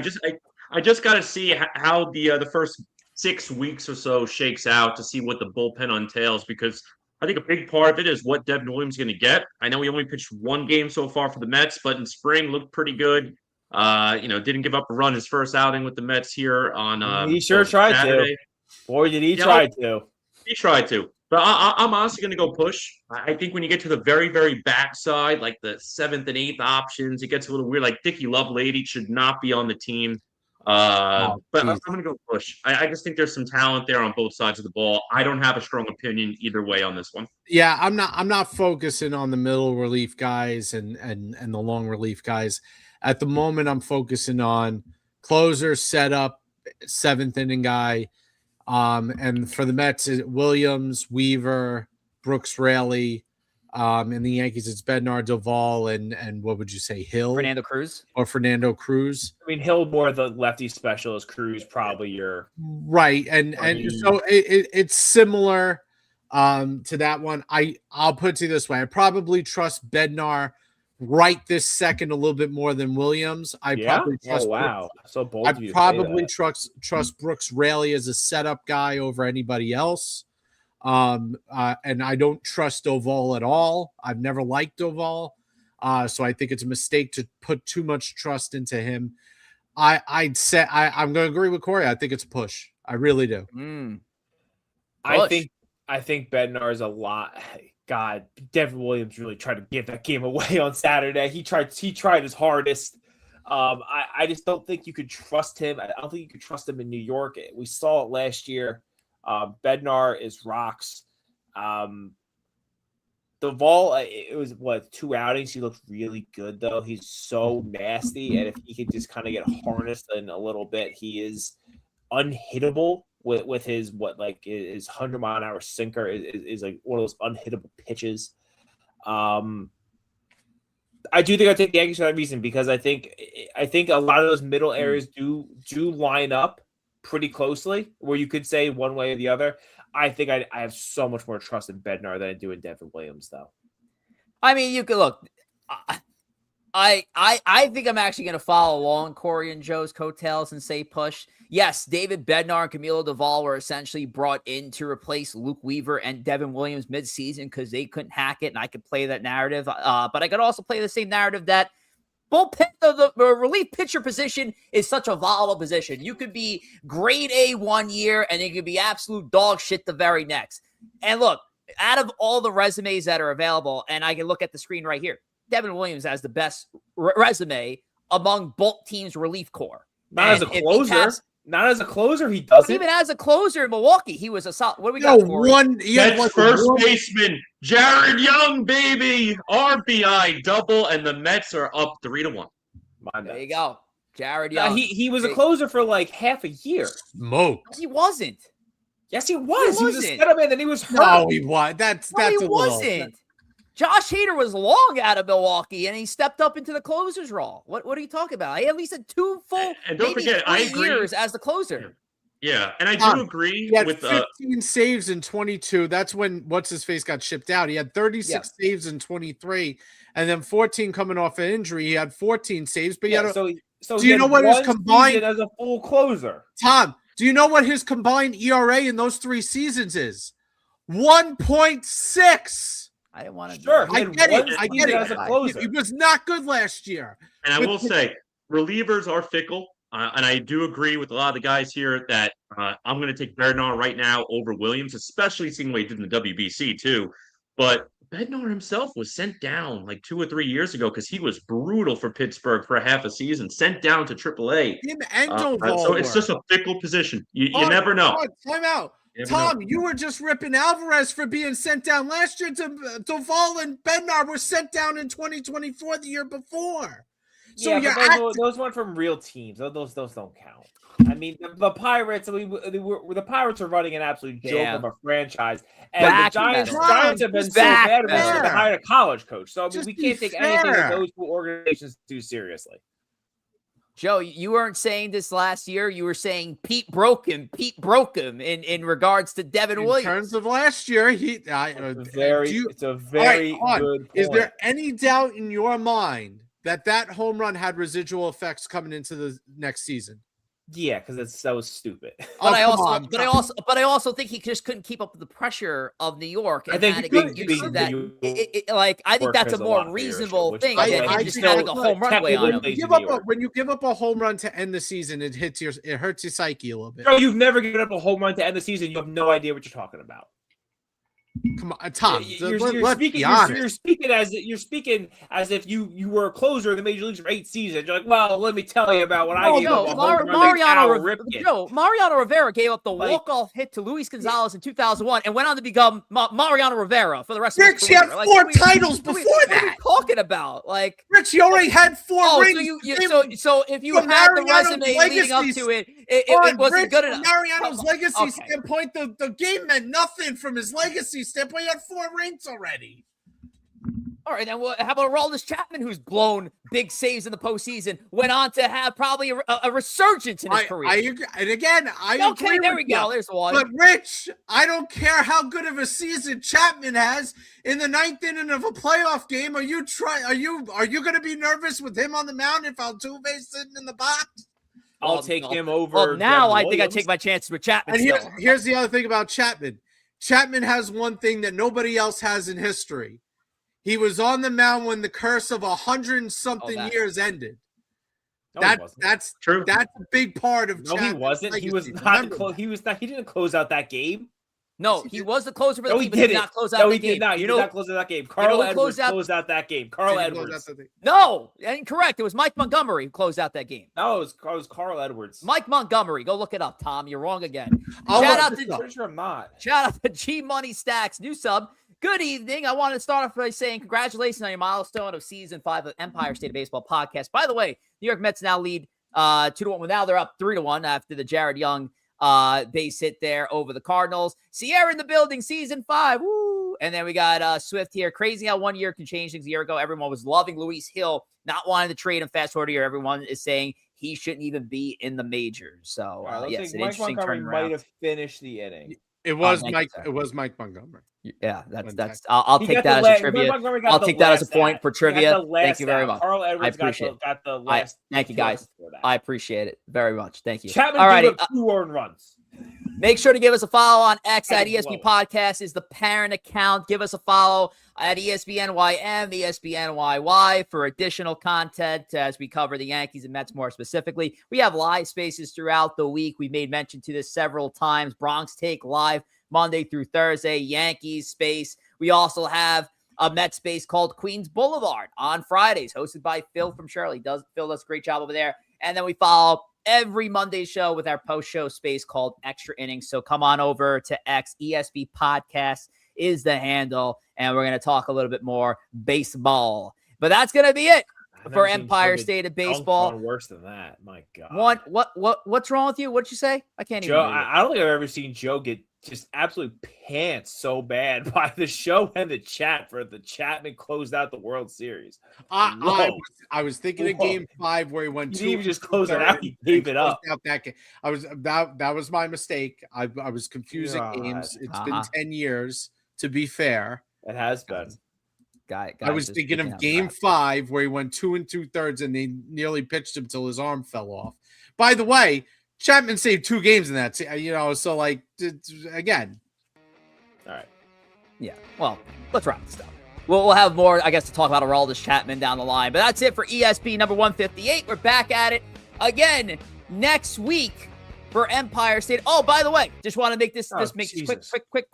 I just got to see how the first 6 weeks or so shakes out to see what the bullpen entails, because I think a big part of it is what Devin Williams is going to get. I know he only pitched one game so far for the Mets, but in spring looked pretty good. Didn't give up a run his first outing with the Mets here on he sure tried Saturday. to. Boy, did he try to. He tried to. But I'm honestly going to go push. I think when you get to the very, very backside, like the 7th and 8th options, it gets a little weird. Like Dickie Lovelady should not be on the team. But I'm going to go push. I just think there's some talent there on both sides of the ball. I don't have a strong opinion either way on this one. Yeah, I'm not focusing on the middle relief guys and the long relief guys. At the moment, I'm focusing on closer, setup, 7th inning guy. And for the Mets, Williams, Weaver, Brooks Raley. And the Yankees, it's Bednar, Doval, and what would you say, Hill? Fernando Cruz. Or Fernando Cruz. I mean, Hill more the lefty specialist, Cruz probably your right. And so it's similar to that one. I'll put it to you this way. I probably trust Bednar right this second a little bit more than Williams. Probably trust so bold of you. I probably trust Brooks Raley as a setup guy over anybody else. And I don't trust Doval at all. I've never liked Doval. So I think it's a mistake to put too much trust into him. I'd say I'm going to agree with Corey. I think it's a push. I really do. I think Bednar is a lot. God, Devin Williams really tried to give that game away on Saturday. He tried his hardest. I just don't think you could trust him. I don't think you could trust him in New York. We saw it last year. Bednar is rocks. Doval, it was 2 outings. He looked really good though. He's so nasty, and if he could just kind of get harnessed in a little bit, he is unhittable with his his 100-mile-an-hour sinker is like one of those unhittable pitches. I do think I take the Yankees for that reason, because I think a lot of those middle areas do line up pretty closely, where you could say one way or the other. I think I have so much more trust in Bednar than I do in Devin Williams, though. I mean, you could look. I think I'm actually going to follow along Corey and Joe's coattails and say push. Yes, David Bednar and Camilo Doval were essentially brought in to replace Luke Weaver and Devin Williams midseason because they couldn't hack it, and I could play that narrative. But I could also play the same narrative that bullpen, the relief pitcher position is such a volatile position. You could be grade A one year, and you could be absolute dog shit the very next. And look, out of all the resumes that are available, and I can look at the screen right here, Devin Williams has the best resume among both teams' relief corps. Not as a closer, he doesn't. Even as a closer in Milwaukee, he was a solid. What do we got? That's first baseman Jared Young, baby, RBI double, and the Mets are up 3-1. There you go, Jared Young. He was a closer for like half a year. Smoked. He wasn't. Yes, he was. He was a setup man, then he was hurt. No, he was. He wasn't. Josh Hader was long out of Milwaukee, and he stepped up into the closer's role. What are you talking about? He at least had 2 full, and don't forget, I agree. years as the closer. Yeah, and I do agree he had with 15 saves in 22. That's when what's his face got shipped out. He had 36 saves in 23, and then 14 coming off an injury. He had 14 saves, but so do you know what his combined as a full closer? Tom, do you know what his combined ERA in those 3 seasons is? 1.6. I didn't want to. Sure, I get it. He was not good last year. And I will say, relievers are fickle, and I do agree with a lot of the guys here that I'm going to take Bednar right now over Williams, especially seeing what he did in the WBC too. But Bednar himself was sent down like 2 or 3 years ago because he was brutal for Pittsburgh for a half a season, sent down to AAA. Him and So it's just Doval a fickle position. You were. never know. Time out. You never know. Tom, you were just ripping Alvarez for being sent down last year. Doval and Bednar were sent down in 2024, the year before. So yeah, but those weren't from real teams. Those don't count. I mean, the Pirates. The Pirates are running an absolute joke of a franchise, and the Giants have been so bad about it. They hired a college coach, so I mean, we can't take anything that those two organizations do seriously. Joe, you weren't saying this last year. You were saying Pete broke him in regards to Devin Williams. In terms of last year, it's a very good point. Is there any doubt in your mind that home run had residual effects coming into the next season? Yeah, because that was stupid. But I also think he just couldn't keep up with the pressure of New York. And I think I think that's a more reasonable thing than just having a home run away on him. When you give up a home run to end the season, it hurts your psyche a little bit. Bro, you've never given up a home run to end the season. You have no idea what you're talking about. Come on, Tom. You're speaking as if you were a closer in the major leagues for 8 seasons. You're like, well, let me tell you about what I gave up. Mariano Rivera gave up the walk-off hit to Luis Gonzalez in 2001 and went on to become Mariano Rivera for the rest of his career. Rich, he had 4 titles before that. What are you talking about? Like, Rich, you already had 4 rings. So if you had the resume leading up to it, it wasn't good enough. Mariano's legacy standpoint, the game meant nothing from his legacy standpoint. He had 4 rings already. All right, then how about Aroldis Chapman, who's blown big saves in the postseason, went on to have probably a resurgence in his career. I agree. And again, I agree. There we go. There's one. But Rich, I don't care how good of a season Chapman has in the 9th inning of a playoff game. Are you going to be nervous with him on the mound if Altuve's sitting in the box? I'll take him over. Well, now I think I take my chances with Chapman. And here's the other thing about Chapman. Chapman has one thing that nobody else has in history. He was on the mound when the curse of 100-something years ended. No, that's true. That's a big part of. No, he wasn't. He was not. He was not. He didn't close out that game. No, he was the closer for the team, but he did not close out the game. He did not. He did not close out that game. Carl Edwards closed out that game. Carl Edwards. No, incorrect. It was Mike Montgomery who closed out that game. No, it was Carl Edwards. Mike Montgomery. Go look it up, Tom. You're wrong again. Shout out to G Money Stacks, new sub. Good evening. I want to start off by saying congratulations on your milestone of season 5 of Empire State of Baseball podcast. By the way, New York Mets now lead 2-1. Well, now they're up 3-1 after the Jared Young base hit there over the Cardinals. Sierra in the building, season 5. Woo! And then we got Swift here. Crazy how 1 year can change things. A year ago, everyone was loving Luis Hill, not wanting to trade him. Fast forward here, everyone is saying he shouldn't even be in the majors. So yes, an Mike interesting Montgomery turnaround. might have finished the inning. It was Mike. It was Mike Montgomery. Yeah, that's. I'll take that as a trivia. I'll take that as a point for trivia. Thank you very much. Carl Edwards I appreciate got the last. Thank you guys. I appreciate it very much. Thank you. Chapman all right, 2 earned runs. Make sure to give us a follow on X at ESP Podcast is the parent account. Give us a follow at ESPNYM, ESPNYY for additional content as we cover the Yankees and Mets more specifically. We have live spaces throughout the week. We made mention to this several times. Bronx Take live Monday through Thursday, Yankees space. We also have a Mets space called Queens Boulevard on Fridays, hosted by Phil from Shirley. Phil does a great job over there. And then we follow every Monday show with our post-show space called Extra Innings. So come on over to X. ESB Podcast is the handle, and we're going to talk a little bit more baseball. But that's going to be it for Empire State of Baseball. Worse than that, my God. What's wrong with you? What'd you say? I can't even. Joe, I don't think I've ever seen Joe get just absolute pants so bad by the show and the chat for the Chapman closed out the World Series. I was thinking of Game 5 where he went. He didn't even just close it out. He gave it up. That game. That was my mistake. I was confusing games. It's been 10 years. To be fair, it has been. I was thinking of Game 5 where he went 2 2/3 and they nearly pitched him till his arm fell off. By the way, Chapman saved 2 games in that, so like, again. All right. Yeah. Well, let's wrap this up. We'll have more, I guess, to talk about Aroldis Chapman down the line. But that's it for ESP number 158. We're back at it again next week. for Empire State. Oh, by the way, just want to make this Jesus. quick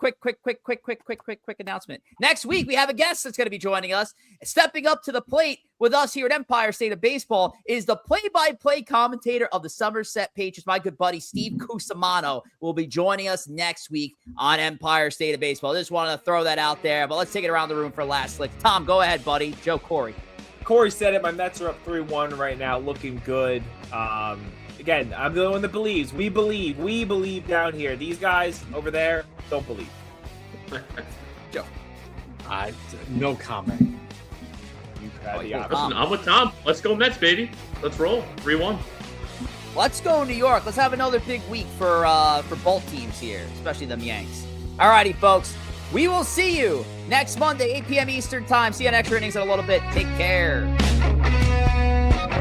announcement. Next week, we have a guest that's going to be joining us. Stepping up to the plate with us here at Empire State of Baseball is the play-by-play commentator of the Somerset Patriots. My good buddy, Steve Cusimano, will be joining us next week on Empire State of Baseball. Just wanted to throw that out there, but let's take it around the room for last lick. Tom, go ahead, buddy. Joe, Corey. Corey said it. My Mets are up 3-1 right now, looking good. Again, I'm the one that believes. We believe down here. These guys over there don't believe. Joe. No comment. You had the option. Listen, I'm with Tom. Let's go Mets, baby. Let's roll. 3-1. Let's go New York. Let's have another big week for both teams here, especially them Yanks. All righty, folks. We will see you next Monday, 8 p.m. Eastern Time. See you on Extra Innings in a little bit. Take care.